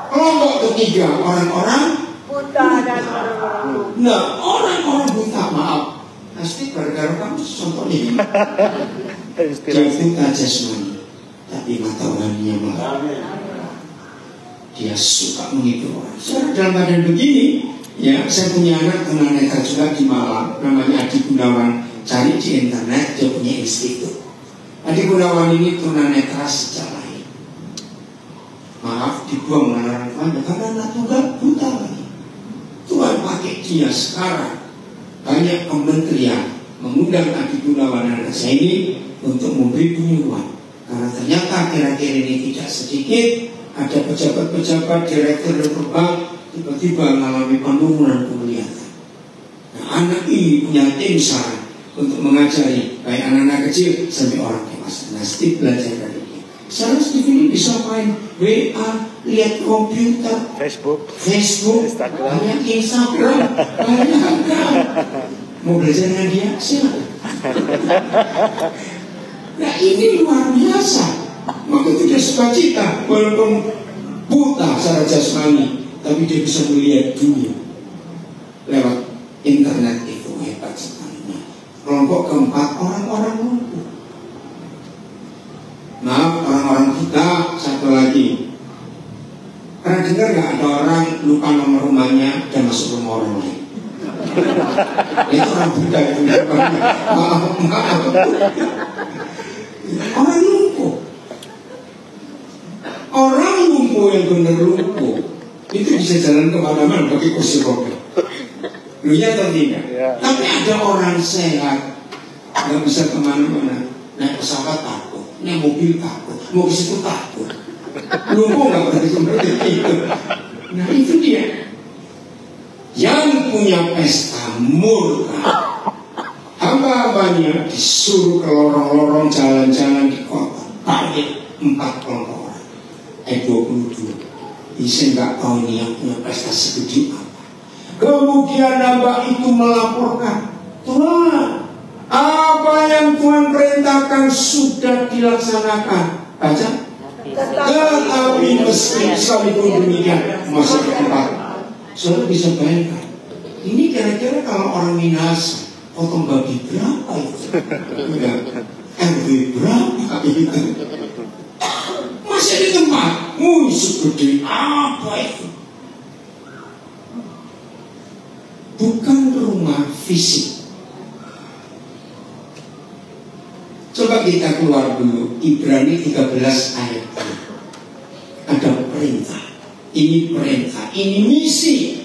[SPEAKER 1] Kelompok ketiga orang-orang
[SPEAKER 2] Buta dan orang-orang lumpuh.
[SPEAKER 1] Nah, orang-orang buta, maaf. Pasti gara-gara kamu contohnya dia buta jasmani, tapi mata rohaninya maaf. Dia suka menghibur orang. Sekarang dalam keadaan begini, ya, saya punya anak tunanetra juga di Malang, namanya Adi Gunawan. Cari di internet, dia punya institut. Adi Gunawan ini tunanetra sejak lahir. Maaf, dibuang oleh orang tuanya karena anak tunggal buta lagi. Tuhan pakai dia sekarang. Banyak kementerian mengundang Adi Gunawan anak saya ini untuk memberi penyuluhan. Karena ternyata akhir-akhir ini tidak sedikit ada pejabat-pejabat, direktur bank tiba-tiba mengalami penurunan penglihatan. Nah, anak ini punya tim saran untuk mengajari baik anak-anak kecil sampai orang dewasa. Nah, Steve belajar dari dia. Sekarang Steve ini bisa main WA, lihat komputer, Facebook,
[SPEAKER 3] Instagram,
[SPEAKER 1] lihat Instagram, bayangkan. Mau belajar dengan dia? Silakan. Nah, ini luar biasa. Maka itu dia sukacita, walaupun buta secara jasmani, tapi dia bisa melihat dunia lewat internet. Itu hebat sekali. Kelompok keempat orang-orang lumpuh. Maaf, orang-orang buta. Satu lagi, pernah dengar nggak ada orang lupa nomor rumahnya dan masuk rumah orang lain? Itu orang buta itu. Maaf. Orang lumpuh. Orang lumpuh yang benar lumpuh itu bisa jalan kemana-mana pakai kursi roda. Lu ya atau tidak? Ya. Tapi ada orang sehat nggak bisa kemana-mana, naik pesawat takut, naik mobil takut, mau ke situ takut. Lumpuh nggak berarti seperti itu. Nah itu dia yang punya pesta murka. Hamba-hambanya disuruh ke lorong-lorong jalan-jalan di kota. Target 4 kelompok orang. 22. Saya nggak tahu ini yang punya pesta segede apa. Kemudian hamba itu melaporkan, Tuhan, apa yang Tuhan perintahkan sudah dilaksanakan. Baca. Tetapi meski sekalipun demikian masih tetap Saudara bisa bayangkan, ini kira-kira kalau orang Minahasa potong babi berapa itu? Enggak, RW berapa itu? Masih di tempat, segede apa itu? Bukan rumah fisik. Coba kita keluar dulu Ibrani 13 ayat 2. Ada perintah. Ini perintah, ini misi.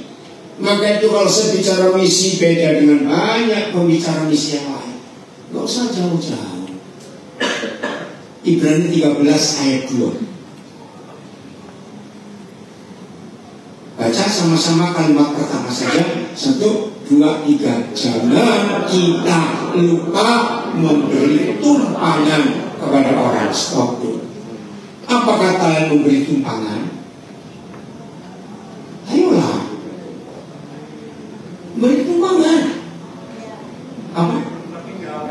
[SPEAKER 1] Maka itu kalau saya bicara misi beda dengan banyak pembicara misi yang lain. Gak usah jauh-jauh. Ibrani 13 ayat 2. Baca sama-sama kalimat pertama saja. 1, 2, 3. Jangan kita lupa memberi tumpangan kepada orang. Stop dulu. Apa kata memberi tumpangan? Ayolah, memberi tumpangan. Apa?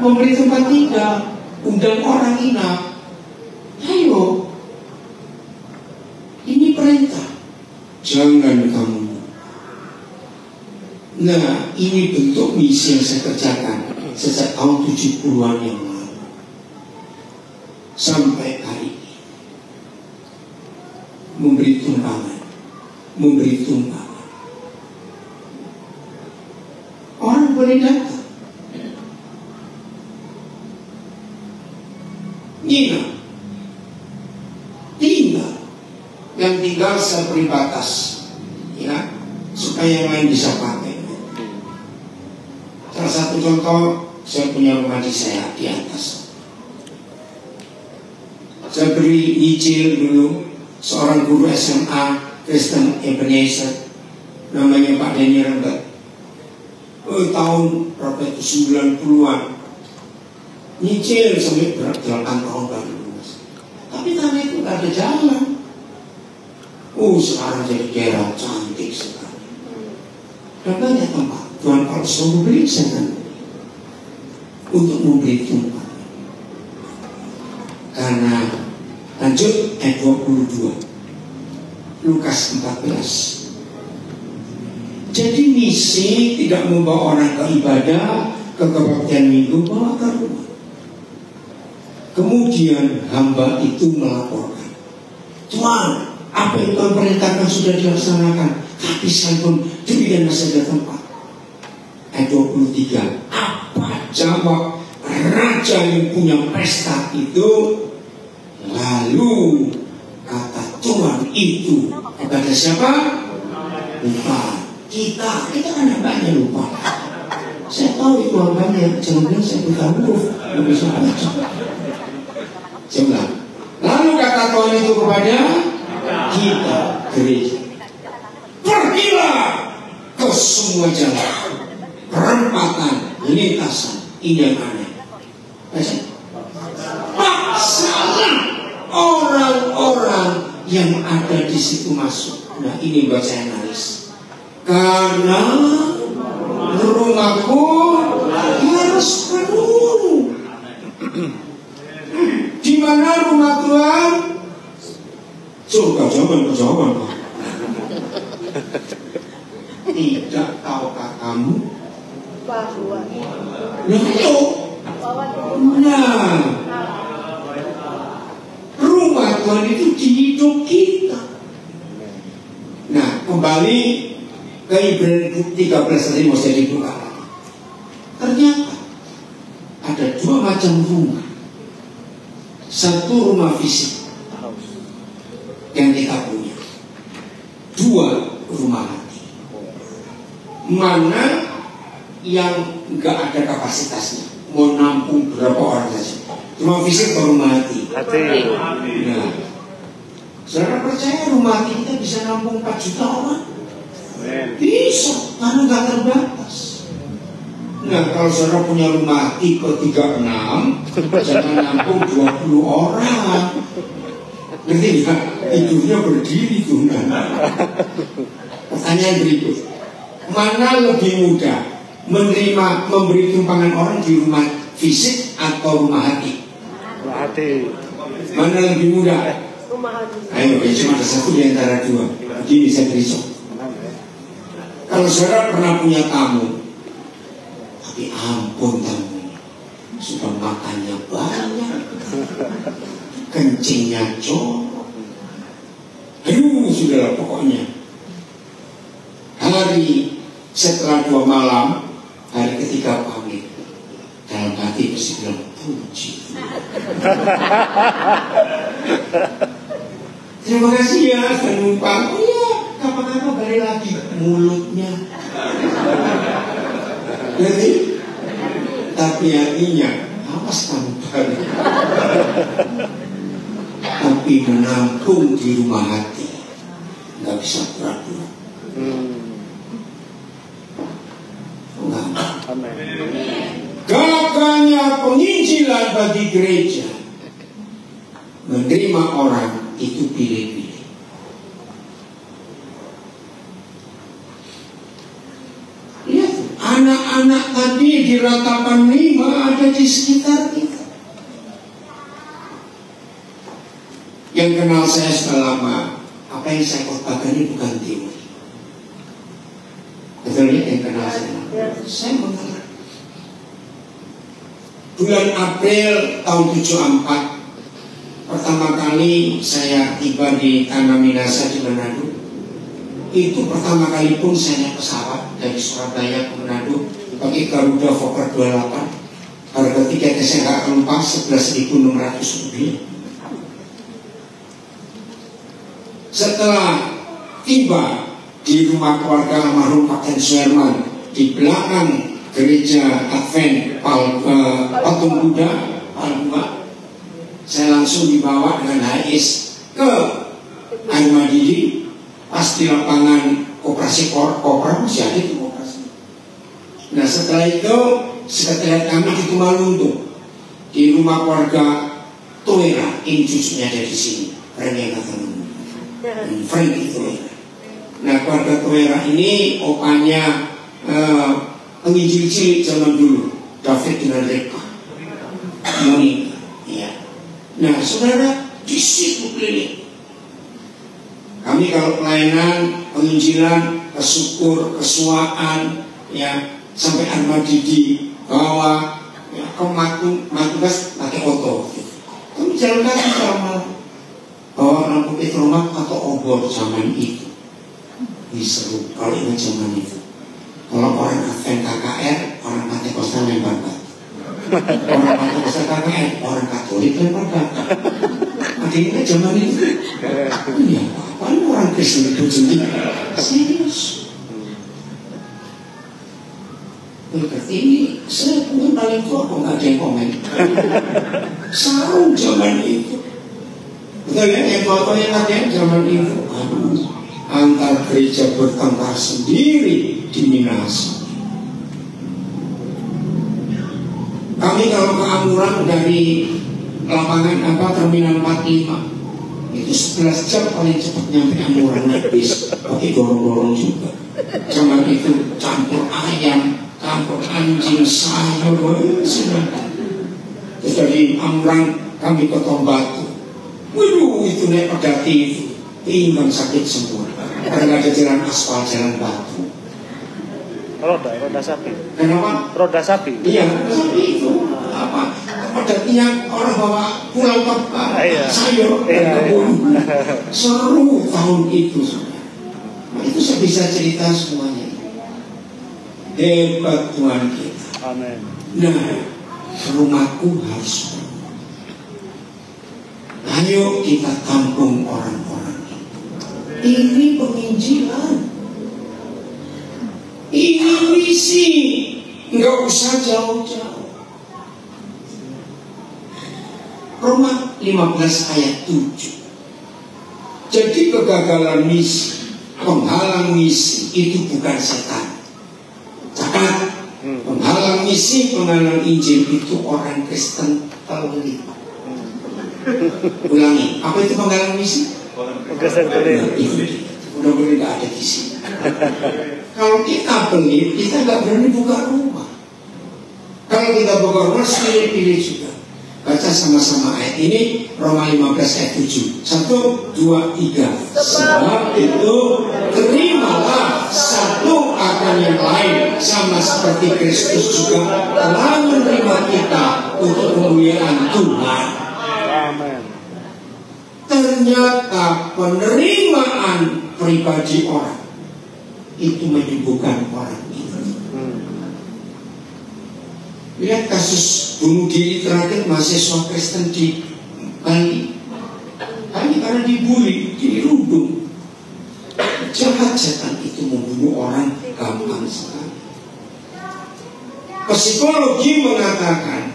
[SPEAKER 1] Memberi tempat tinggal, undang orang inap. Ayo, ini perintah. Jangan kamu. Nah, ini bentuk misi yang saya kerjakan sejak tahun 70-an yang lalu sampai hari ini. Memberi tumpangan, memberi tumpangan. Orang boleh datang, nginap, tinggal. Yang tinggal saya beri batas, ya, supaya yang lain bisa pakai. Salah satu contoh, saya punya rumah di saya di atas. Saya beri nyicil dulu seorang guru SMA Kristen Ebenezer, namanya Pak Denny Rembet. Tahun berapa itu, 90-an. Nyicil sampai 8 tahun baru lulus. Tapi tanah itu gak ada jalan. Sekarang jadi daerah cantik sekali. Dan banyak tempat Tuhan kalau selalu berikan untuk memberi tumpangan. Karena lanjut ayat 22 Lukas 14. Jadi misi tidak membawa orang ke ibadah, ke kebaktian minggu, bawa ke rumah. Kemudian hamba itu melaporkan, Tuhan, apa yang Tuhan perintahkan sudah dilaksanakan, tapi saya pun demikian masih ada tempat. Ayat 23. Apa jawab raja yang punya pesta itu? Lalu kata Tuhan itu kepada siapa? Lupa. Kita kan banyak lupa. Saya tahu itu hambanya, jangan bilang saya bukan huruf, nggak bisa baca. Saya bilang, lalu kata Tuhan itu kepada kita, gereja, pergilah ke semua jalan, perempatan, lintasan, ini yang aneh. Paksalah orang-orang yang ada di situ masuk. Nah, ini buat saya nangis. Karena rumahku harus penuh. Di mana rumah Tuhan? Surga, jawaban. Tidak tahukah kamu bahwa itu? Nah, rumah Tuhan itu di hidup kita. Nah, kembali ke Ibrani 13 tadi mau saya dibuka. Ternyata ada dua macam rumah. Satu rumah fisik yang kita punya, dua rumah hati. Mana yang enggak ada kapasitasnya, mau nampung berapa orang saja. Rumah fisik atau rumah hati? Nah, saudara percaya rumah hati kita bisa nampung 4 juta orang? Bisa, karena enggak terbatas. Nah, kalau saudara punya rumah tipe 36, jangan nampung 20 orang. Ngerti nggak? Tidurnya berdiri tuh. Pertanyaan berikut, mana lebih mudah memberi tumpangan orang di rumah fisik atau rumah hati?
[SPEAKER 3] Rumah hati.
[SPEAKER 1] Mana lebih mudah?
[SPEAKER 2] Rumah hati.
[SPEAKER 1] Ayo, cuma ada satu di antara dua. Jadi bisa beri contoh. Kalau saudara pernah punya tamu, tapi ampun tamu, sudah makannya banyak, kencingnya jorok, aduh sudahlah pokoknya. Hari setelah 2 malam, hari ketiga pamit, dalam hati mesti bilang puji. Terima kasih ya, sudah numpang. Oh iya, kapan-kapan balik lagi. Mulutnya. Jadi, tapi hatinya, awas kamu balik. Tapi menampung di rumah hati, nggak bisa pura-pura. Gagahnya penginjilan bagi gereja, menerima orang itu pilih-pilih. Lihat, anak-anak tadi di ratapan 5 ada di sekitar kita. Yang kenal saya sudah lama, apa yang saya khotbahkan ini bukan teori. Betul ya, yang kenal saya mengenal. Bulan April tahun 74, pertama kali saya tiba di Tanah Minasa di Manado. Itu pertama kali pun saya naik pesawat dari Surabaya ke Manado pakai Garuda Fokker 28. Harga tiketnya saya nggak akan lupa, 11.600 rupiah. Setelah tiba di rumah keluarga almarhum Kapten Suherman di belakang gereja Advent Patung Buddha Palembang, saya langsung dibawa dengan HIS ke Air Madidi. Pas di lapangan koperasi Kopra masih ada di koperasi. Nah setelah itu sekretariat kami di Tumalunto di rumah keluarga Toera, ini cucunya ada di sini, Rene Katamu, Frankie Toera. Nah keluarga Toera ini opanya penginjil cilik zaman dulu, David dengan Reka, Monica, ya. Nah saudara di situ keliling. Kami kalau pelayanan, penginjilan, kesyukur, kesuaan, ya sampai Armadidi bawa, ya ke Matugas pakai oto. Kami jalan kaki sama bawa lampu petromak atau obor zaman itu. Ini seru kalau ingat zaman itu. Kalau orang Advent KKR, orang Pentekosta lempar batu. Orang Pentekosta KKR, orang Katolik lempar batu. Akhirnya zaman itu, iya, apaan orang Kristen itu sendiri? Serius. Berarti ini saya bukan paling tua, kok nggak ada yang komen. Sarung zaman itu. Betul ya, yang tua yang ada zaman itu. Aduh, antar gereja bertengkar sendiri di Minasa. Kami kalau ke Amuran dari lapangan Terminal 45 itu 11 jam paling cepat nyampe Amuran naik bis, pakai dorong-dorong juga. Zaman itu campur ayam, campur anjing, sayur, semua. Terus dari Amuran kami ke Tombatu. Waduh, itu naik pedati itu, pinggang sakit semua. Karena ada jalan aspal, jalan batu.
[SPEAKER 3] Roda sapi.
[SPEAKER 1] Kenapa?
[SPEAKER 3] Roda sapi.
[SPEAKER 1] Iya, sapi itu apa? Pedatinya orang bawa pulau ke sayur dan kebun. Seru tahun itu. Nah, itu saya bisa cerita semuanya. Hebat Tuhan kita.
[SPEAKER 3] Amin.
[SPEAKER 1] Nah, rumahku harus penuh. Ayo kita tampung orang-orang itu. Ini penginjilan. Ini misi. Nggak usah jauh-jauh. Roma 15 ayat 7. Jadi kegagalan misi, penghalang misi itu bukan setan. Catat, penghalang misi, penghalang Injil itu orang Kristen pelit. Ulangi, apa itu penghalang misi?
[SPEAKER 3] Kristen pelit.
[SPEAKER 1] Mudah-mudahan nggak ada di sini. Kalau kita pelit, kita nggak berani buka rumah. Kalau kita buka rumah, pilih-pilih juga. Baca sama-sama ayat ini, Roma 15 ayat 7. 1, 2, 3. Sebab itu terimalah satu dengan yang lain, sama seperti Kristus juga telah menerima kita untuk kemuliaan Tuhan.
[SPEAKER 3] Amin.
[SPEAKER 1] Ternyata penerimaan pribadi orang itu menyembuhkan orang itu. Lihat kasus bunuh diri terakhir mahasiswa Kristen di Bali. Hanya karena dibully, dirundung. Jahat-jahatan itu membunuh orang gampang sekali. Psikologi mengatakan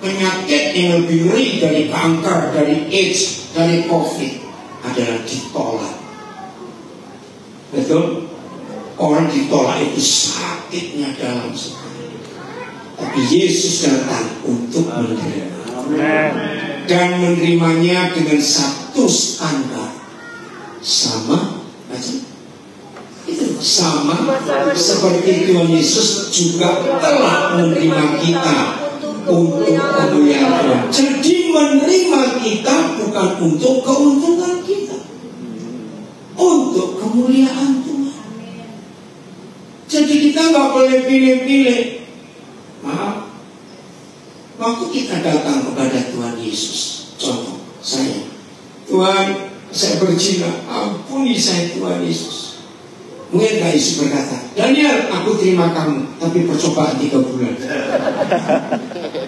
[SPEAKER 1] penyakit yang lebih ngeri dari kanker, dari AIDS, dari COVID adalah ditolak. Betul? Orang ditolak itu sakitnya dalam sekali. Tapi Yesus datang untuk menerima. Dan menerimanya dengan satu standar. Sama aja. Itu sama seperti Tuhan Yesus juga telah menerima kita untuk kemuliaan Tuhan. Jadi menerima kita bukan untuk keuntungan kita, untuk kemuliaan Tuhan. Jadi kita nggak boleh pilih-pilih. Maaf, waktu kita datang kepada Tuhan Yesus, contoh saya, Tuhan, saya berzina, ampuni saya Tuhan Yesus. Mungkin Yesus berkata, Daniel, aku terima kamu, tapi percobaan 3 bulan.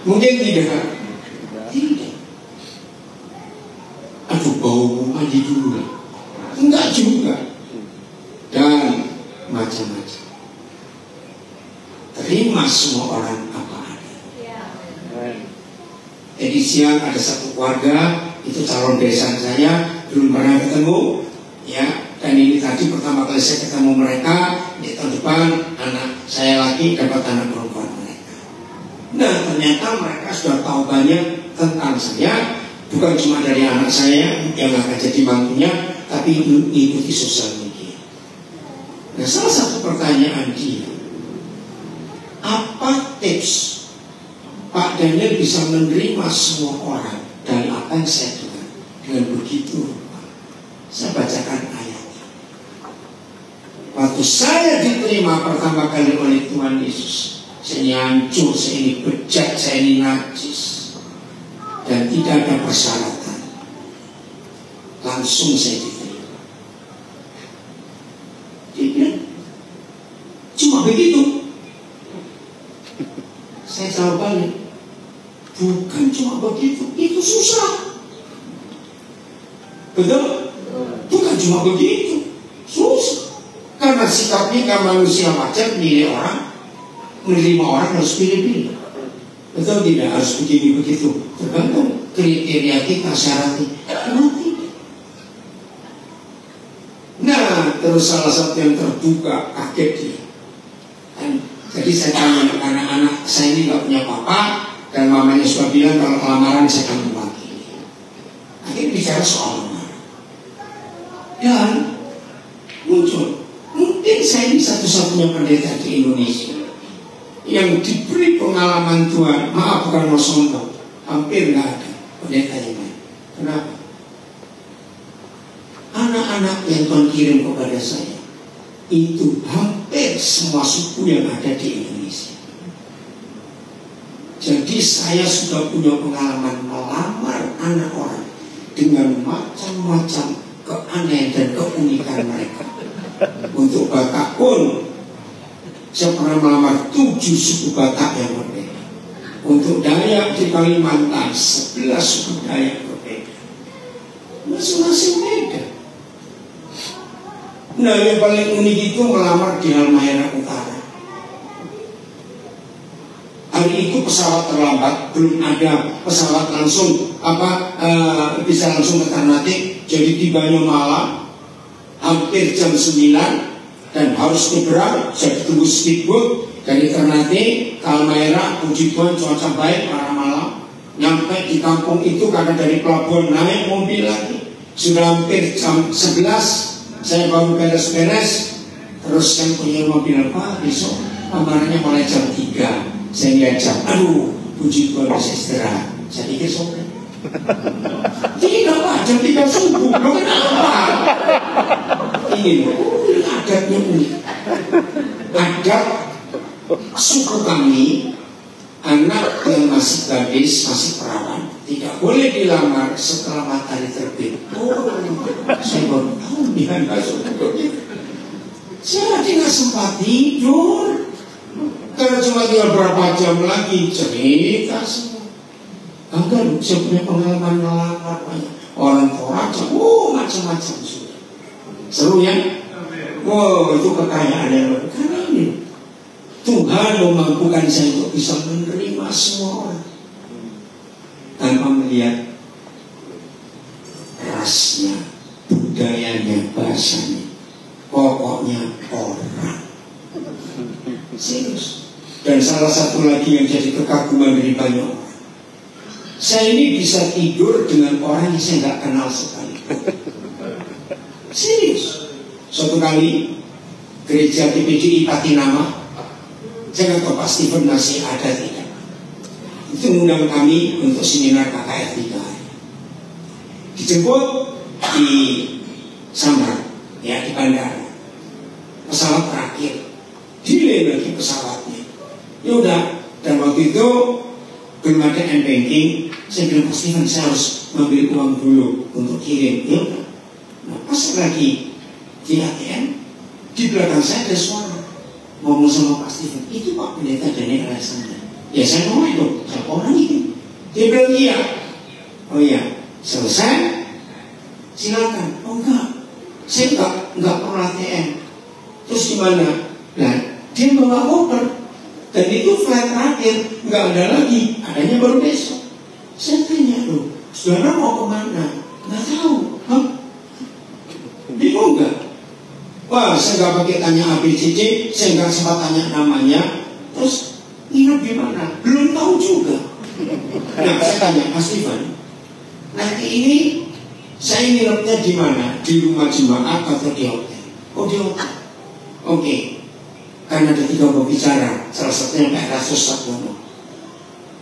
[SPEAKER 1] Mungkin tidak. Tidak. Aduh, bau mandi dulu. Enggak juga. Dan macam-macam. Terima semua orang apa ada. Jadi siang ada satu keluarga, itu calon besan saya, belum pernah ketemu, ya. Dan ini tadi pertama kali saya ketemu mereka, di tahun depan anak saya lagi dapat anak perempuan mereka. Nah ternyata mereka sudah tahu banyak tentang saya, bukan cuma dari anak saya yang akan jadi mantunya, tapi mengikuti sosial media. Nah salah satu pertanyaan dia, apa tips Pak Daniel bisa menerima semua orang dari apa yang saya dengar dengan begitu? Saya bacakan ayat. Waktu saya diterima pertama kali oleh Tuhan Yesus, saya ini hancur, saya ini bejat, saya ini najis, dan tidak ada persyaratan. Langsung saya diterima. Dia bilang, cuma begitu. Saya jawab balik, bukan cuma begitu, itu susah. Betul? Bukan cuma begitu, susah. Karena sikapnya manusia macam milih orang, menerima orang harus pilih-pilih. Betul tidak? Harus begini begitu. Tergantung kriteria kita, syaratnya. Kenapa tidak? Nah, terus salah satu yang terbuka kaget dia. Jadi saya tanya anak-anak, saya ini nggak punya papa, dan mamanya sudah bilang kalau lamaran saya akan mewakili. Akhirnya bicara soal lamaran. Dan muncul. Mungkin saya ini satu-satunya pendeta di Indonesia yang diberi pengalaman Tuhan. Maaf, bukan mau sombong, hampir nggak ada pendeta yang lain. Kenapa? Anak-anak yang Tuhan kirim kepada saya itu hampir semua suku yang ada di Indonesia. Jadi saya sudah punya pengalaman melamar anak orang dengan macam-macam keanehan dan keunikan mereka. Untuk Batak pun saya pernah melamar 7 suku Batak yang berbeda. Untuk Dayak di Kalimantan 11 suku Dayak berbeda. Masing-masing beda. Nah yang paling unik itu melamar di Halmahera Utara. Hari itu pesawat terlambat, belum ada pesawat langsung bisa langsung ke Ternate. Jadi tibanya malam, hampir jam 9 dan harus nyebrang. Saya ditunggu speedboat dari Ternate ke Halmahera. Puji Tuhan cuaca baik malam-malam. Nyampe di kampung itu karena dari pelabuhan naik mobil lagi. Sudah hampir jam 11. Saya baru beres-beres. Terus yang punya mobil apa besok lamarannya mulai jam 3. Saya lihat jam, aduh puji Tuhan bisa istirahat. Saya pikir sore. Tidak Pak, jam 3 subuh. Lo kenapa? Ini adatnya unik. adat suku kami, anak yang masih gadis, masih perawan, tidak boleh dilamar setelah matahari terbit. Oh, saya baru tahu dia nggak suka. Saya tidak sempat tidur. Karena cuma tinggal berapa jam lagi cerita semua. Enggak, saya punya pengalaman melamar banyak. Orang Toraja, macam-macam sudah. Seru ya? Wow, itu kekayaan yang baru. Karena ini Tuhan memampukan saya untuk bisa menerima semua orang tanpa melihat rasnya, budayanya, bahasanya. Pokoknya orang. Serius. Dan salah satu lagi yang jadi kekaguman dari banyak orang, saya ini bisa tidur dengan orang yang saya nggak kenal sekali. Serius. Suatu kali gereja PPDI Patinama, saya nggak tahu Pak Stephen masih ada tidak, itu mengundang kami untuk seminar KKR 3 hari. Dijemput di Samar, ya di bandara. Pesawat terakhir, delay lagi pesawatnya. Ya udah, dan waktu itu belum ada m-banking. Saya bilang, Pak Stephen, saya harus mengambil uang dulu untuk kirim. Ya udah. Nah, pas lagi di ATM, di belakang saya ada suara ngomong sama Pak Stephen, itu Pak Pendeta Daniel Alexander. Ya saya ngomong itu, siapa orang itu? Dia bilang iya. Oh iya, selesai, silakan. Oh enggak, saya enggak perlu ATM. Terus gimana? Nah, dia bawa koper, dan itu flight terakhir, enggak ada lagi, adanya baru besok. Saya tanya, loh, saudara mau kemana? Nggak tahu. Hah? Bingung nggak? Wah, saya nggak pakai tanya ABCD, saya nggak sempat tanya namanya. Terus nginep di mana? Belum tahu juga. Nah, saya tanya Mas Ivan, nanti ini saya nginepnya di mana? Di rumah jemaat atau di hotel? Oh, di hotel. Oke. Karena ada 3 pembicara, salah satunya Pak Rasus Sabdono.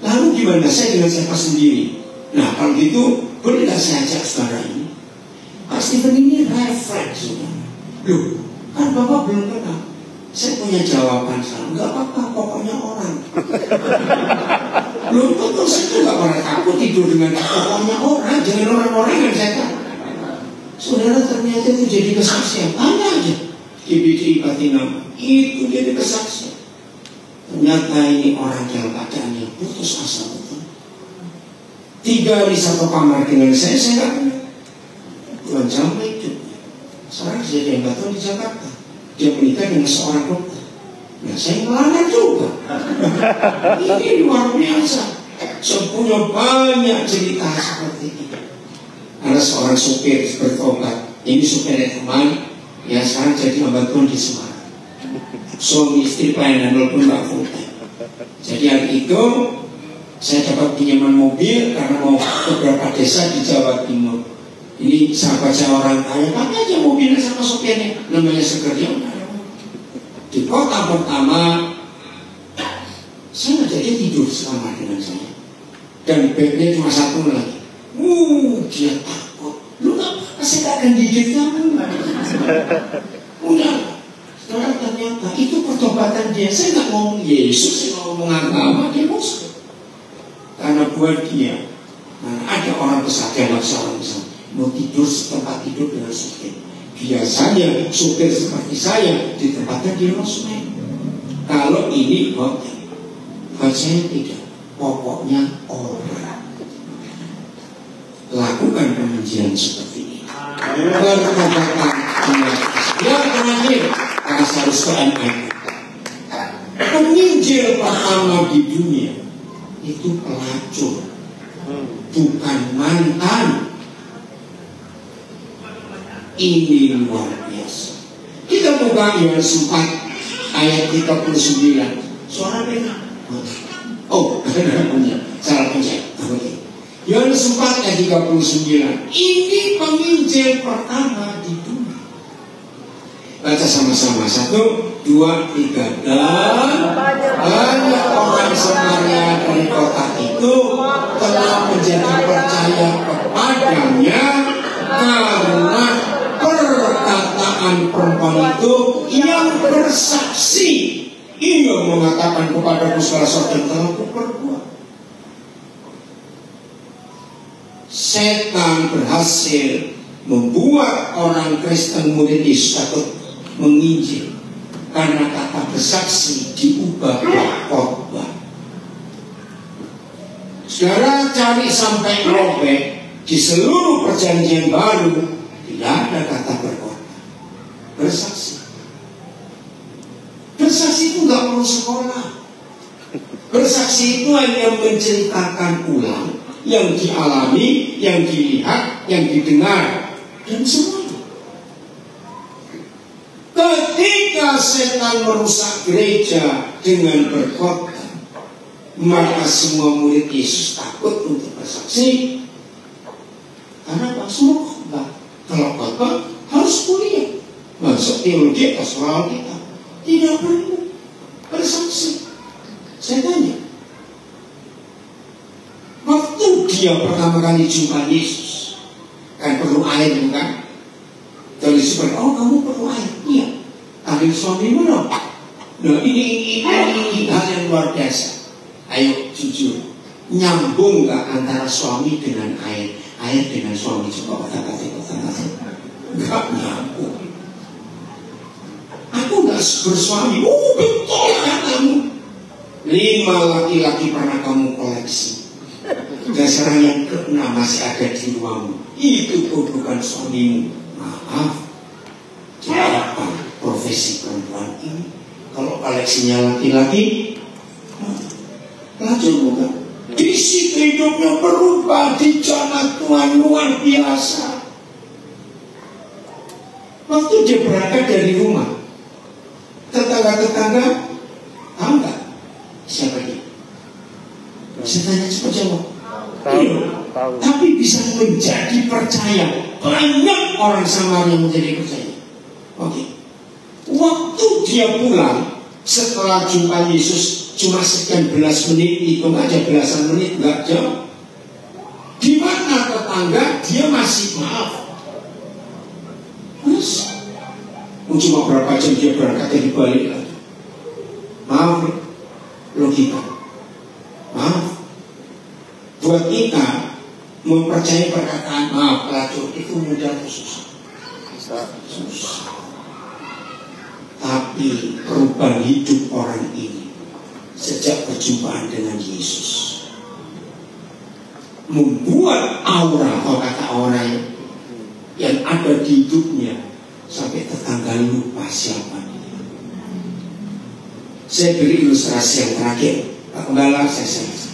[SPEAKER 1] Lalu gimana? Saya dengan siapa sendiri? Nah, kalau gitu, boleh nggak saya ajak saudara ini? Pak Stephen ini refleks sudah. Loh, kan Bapak belum kenal. Saya punya jawaban sekarang. Nggak apa-apa, pokoknya orang. Loh, betul saya tuh nggak pernah takut tidur dengan pokoknya orang. Jangan orang-orang yang saya tahu. Saudara ternyata itu jadi kesaksian. Tanya aja. GBDI Patinama. Itu jadi kesaksian. Ternyata ini orang dalam keadaan yang putus asa betul. 3 hari 1 kamar dengan saya nggak kenal. Tuhan jamah hidupnya. Sekarang kejadian Batu di Jakarta. Dia menikah dengan seorang dokter. Nah, saya ngelamar juga. Ini luar biasa. Saya punya banyak cerita seperti ini. Ada seorang supir bertobat. Ini supirnya teman. Ya sekarang jadi hamba Tuhan di Semarang. Suami istri pelayanan walaupun nggak full time. Jadi hari itu saya dapat pinjaman mobil karena mau ke beberapa desa di Jawa Timur. Ini sahabat saya orang kaya, pakai aja mobilnya sama sopirnya, namanya Segernya. Di kota pertama, saya nggak jadi tidur selama dengan saya. Dan bednya cuma 1 lagi. Dia takut. Lu nggak apa-apa, saya nggak akan gigit kamu. Udah. Sekarang ternyata itu pertobatan dia. Saya nggak ngomong Yesus, saya ngomong agama, dia musuh. Karena buat dia, ada orang kesadaran seorang besar mau tidur setempat tidur dengan supir. Biasanya supir seperti saya di tempatnya di losmen. Kalau ini hotel, buat saya tidak. Pokoknya orang. Lakukan pengajian seperti ini. Bertobatan. Yang terakhir, karena harus ke MI. Penginjil pertama di dunia itu pelacur, bukan mantan. Ini luar biasa. Kita buka Yohanes 4 ayat 39. Suara dengar. Oh, punya. Salah pencet. Oke. Yohanes 4 ayat 39. Ini penginjil pertama di dunia. Baca sama-sama. 1, 2, 3. Dan banyak orang Samaria dari kota itu telah menjadi percaya kepadanya karena perkataan setan perempuan itu yang bersaksi. Ia mengatakan kepadaku segala sesuatu yang telah kuperbuat. Setan berhasil membuat orang Kristen murid Yesus takut menginjil karena kata bersaksi diubah khotbah. Saudara cari sampai robek di seluruh perjanjian baru tidak ada kata berkhotbah, bersaksi. Bersaksi itu nggak perlu sekolah. Bersaksi itu hanya menceritakan ulang yang dialami, yang dilihat, yang didengar, dan semuanya. Ketika setan merusak gereja dengan berkhotbah, maka semua murid Yesus takut untuk bersaksi. Karena apa? Semua khotbah. Kalau khotbah harus kuliah, masuk teologi pastoral kita. Tidak perlu bersaksi. Saya tanya, waktu dia pertama kali jumpa Yesus, kan perlu air bukan? Jadi seperti, oh kamu perlu air? Iya. Ambil suamimu dong. Nah ini hal yang luar biasa. Ayo jujur, nyambung nggak antara suami dengan air, air dengan suami? Coba kata-kata. Nggak nyambung. Aku nggak bersuami. Oh betul katamu. 5 laki-laki pernah kamu koleksi. Dasar yang ke-6 masih ada di ruangmu. Itu bukan suamimu. Maaf. Apa profesi perempuan ini? Kalau koleksinya laki-laki, pelajur bukan? Di situ hidupnya berubah, di jalan Tuhan luar biasa. Waktu dia berangkat dari rumah, tetangga-tetangga tahu nggak siapa dia? Saya tanya cepat jawab. Tahu. Tapi bisa menjadi percaya. Banyak orang Samaria yang menjadi percaya. Oke. Waktu dia pulang setelah jumpa Yesus cuma sekian belas menit, hitung aja belasan menit, nggak jauh. Di mana tetangga dia masih maaf. Terus cuma berapa jam dia berangkat dari balik lagi. Maaf, logika. Maaf. Buat kita mempercayai perkataan maaf pelacur itu mudah atau susah? Susah. Tapi perubahan hidup orang ini sejak perjumpaan dengan Yesus membuat aura atau kata orang yang ada di hidupnya sampai tetangga lupa siapa dia. Saya beri ilustrasi yang terakhir. Pak Gembala, saya selesai.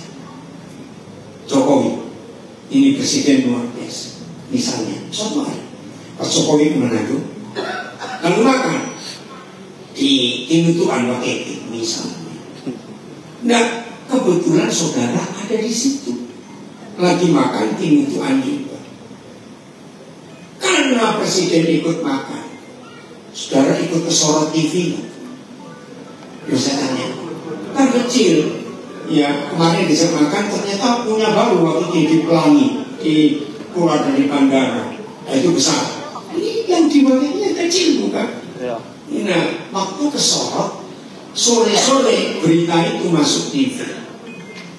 [SPEAKER 1] Jokowi, ini presiden luar biasa. Misalnya, suatu hari Pak Jokowi ke Manado, lalu makan di Tinutuan Wakete misalnya. Nah, kebetulan saudara ada di situ, lagi makan Tinutuan juga. Karena presiden ikut makan, saudara ikut ke Sorot TV. Terus saya tanya, kan kecil, ya kemarin bisa makan ternyata punya baru waktu di Pelangi, di keluar dari bandara, itu besar. Ini yang dimakainya kecil bukan? Ya. Nah, waktu ke Sorot, sore-sore berita itu masuk TV.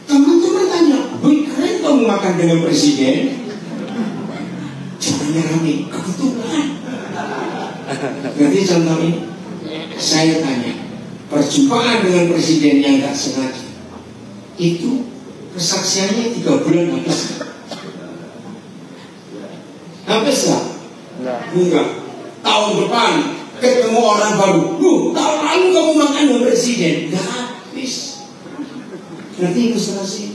[SPEAKER 1] Teman-teman tanya, "Boy, keren kamu makan dengan presiden?" Caranya rame, kebetulan. Nanti contoh ini, saya tanya, perjumpaan dengan presiden yang gak sengaja itu kesaksiannya 3 bulan habis. Habis gak? Enggak. Tahun depan ketemu orang baru, tahun lalu kamu makan dengan presiden. Gak habis. Berarti ilustrasi.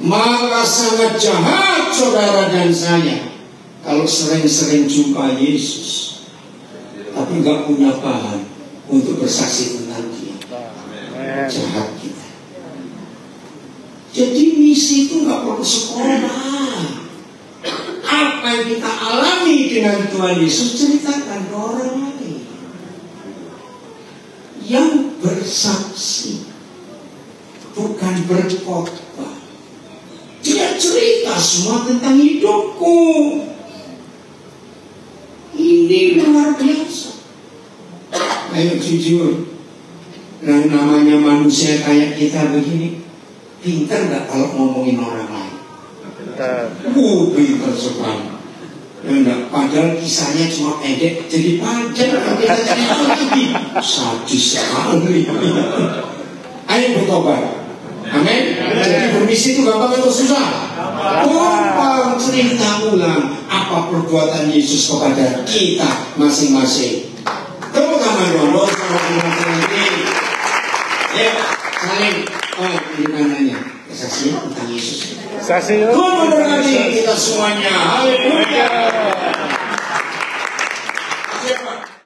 [SPEAKER 1] Maka sangat jahat saudara dan saya kalau sering-sering jumpa Yesus tapi gak punya bahan untuk bersaksi tentang dia. Jahat kita. Jadi misi itu gak perlu sekolah. Apa yang kita alami dengan Tuhan Yesus ceritakan ke orang lain. Yang bersaksi, bukan berkhotbah. Dia cerita semua tentang hidupku. Ini ini luar biasa. Ayo jujur, yang namanya manusia kayak kita begini, pintar nggak kalau ngomongin orang lain? Pintar sekali. Enggak, padahal kisahnya cuma pendek, jadi panjang. Kita cerita lagi, sadis sekali. Ayo bertobat. Amin. Jadi permisi itu gampang atau susah? Gampang. Cerita ulang apa perbuatan Yesus kepada kita masing-masing. Tepuk tangan dong, ya, saling. Oh, ini kanannya kesaksian tentang Yesus.
[SPEAKER 3] Saksi yuk.
[SPEAKER 1] Tuhan memberkati kita semuanya. Haleluya.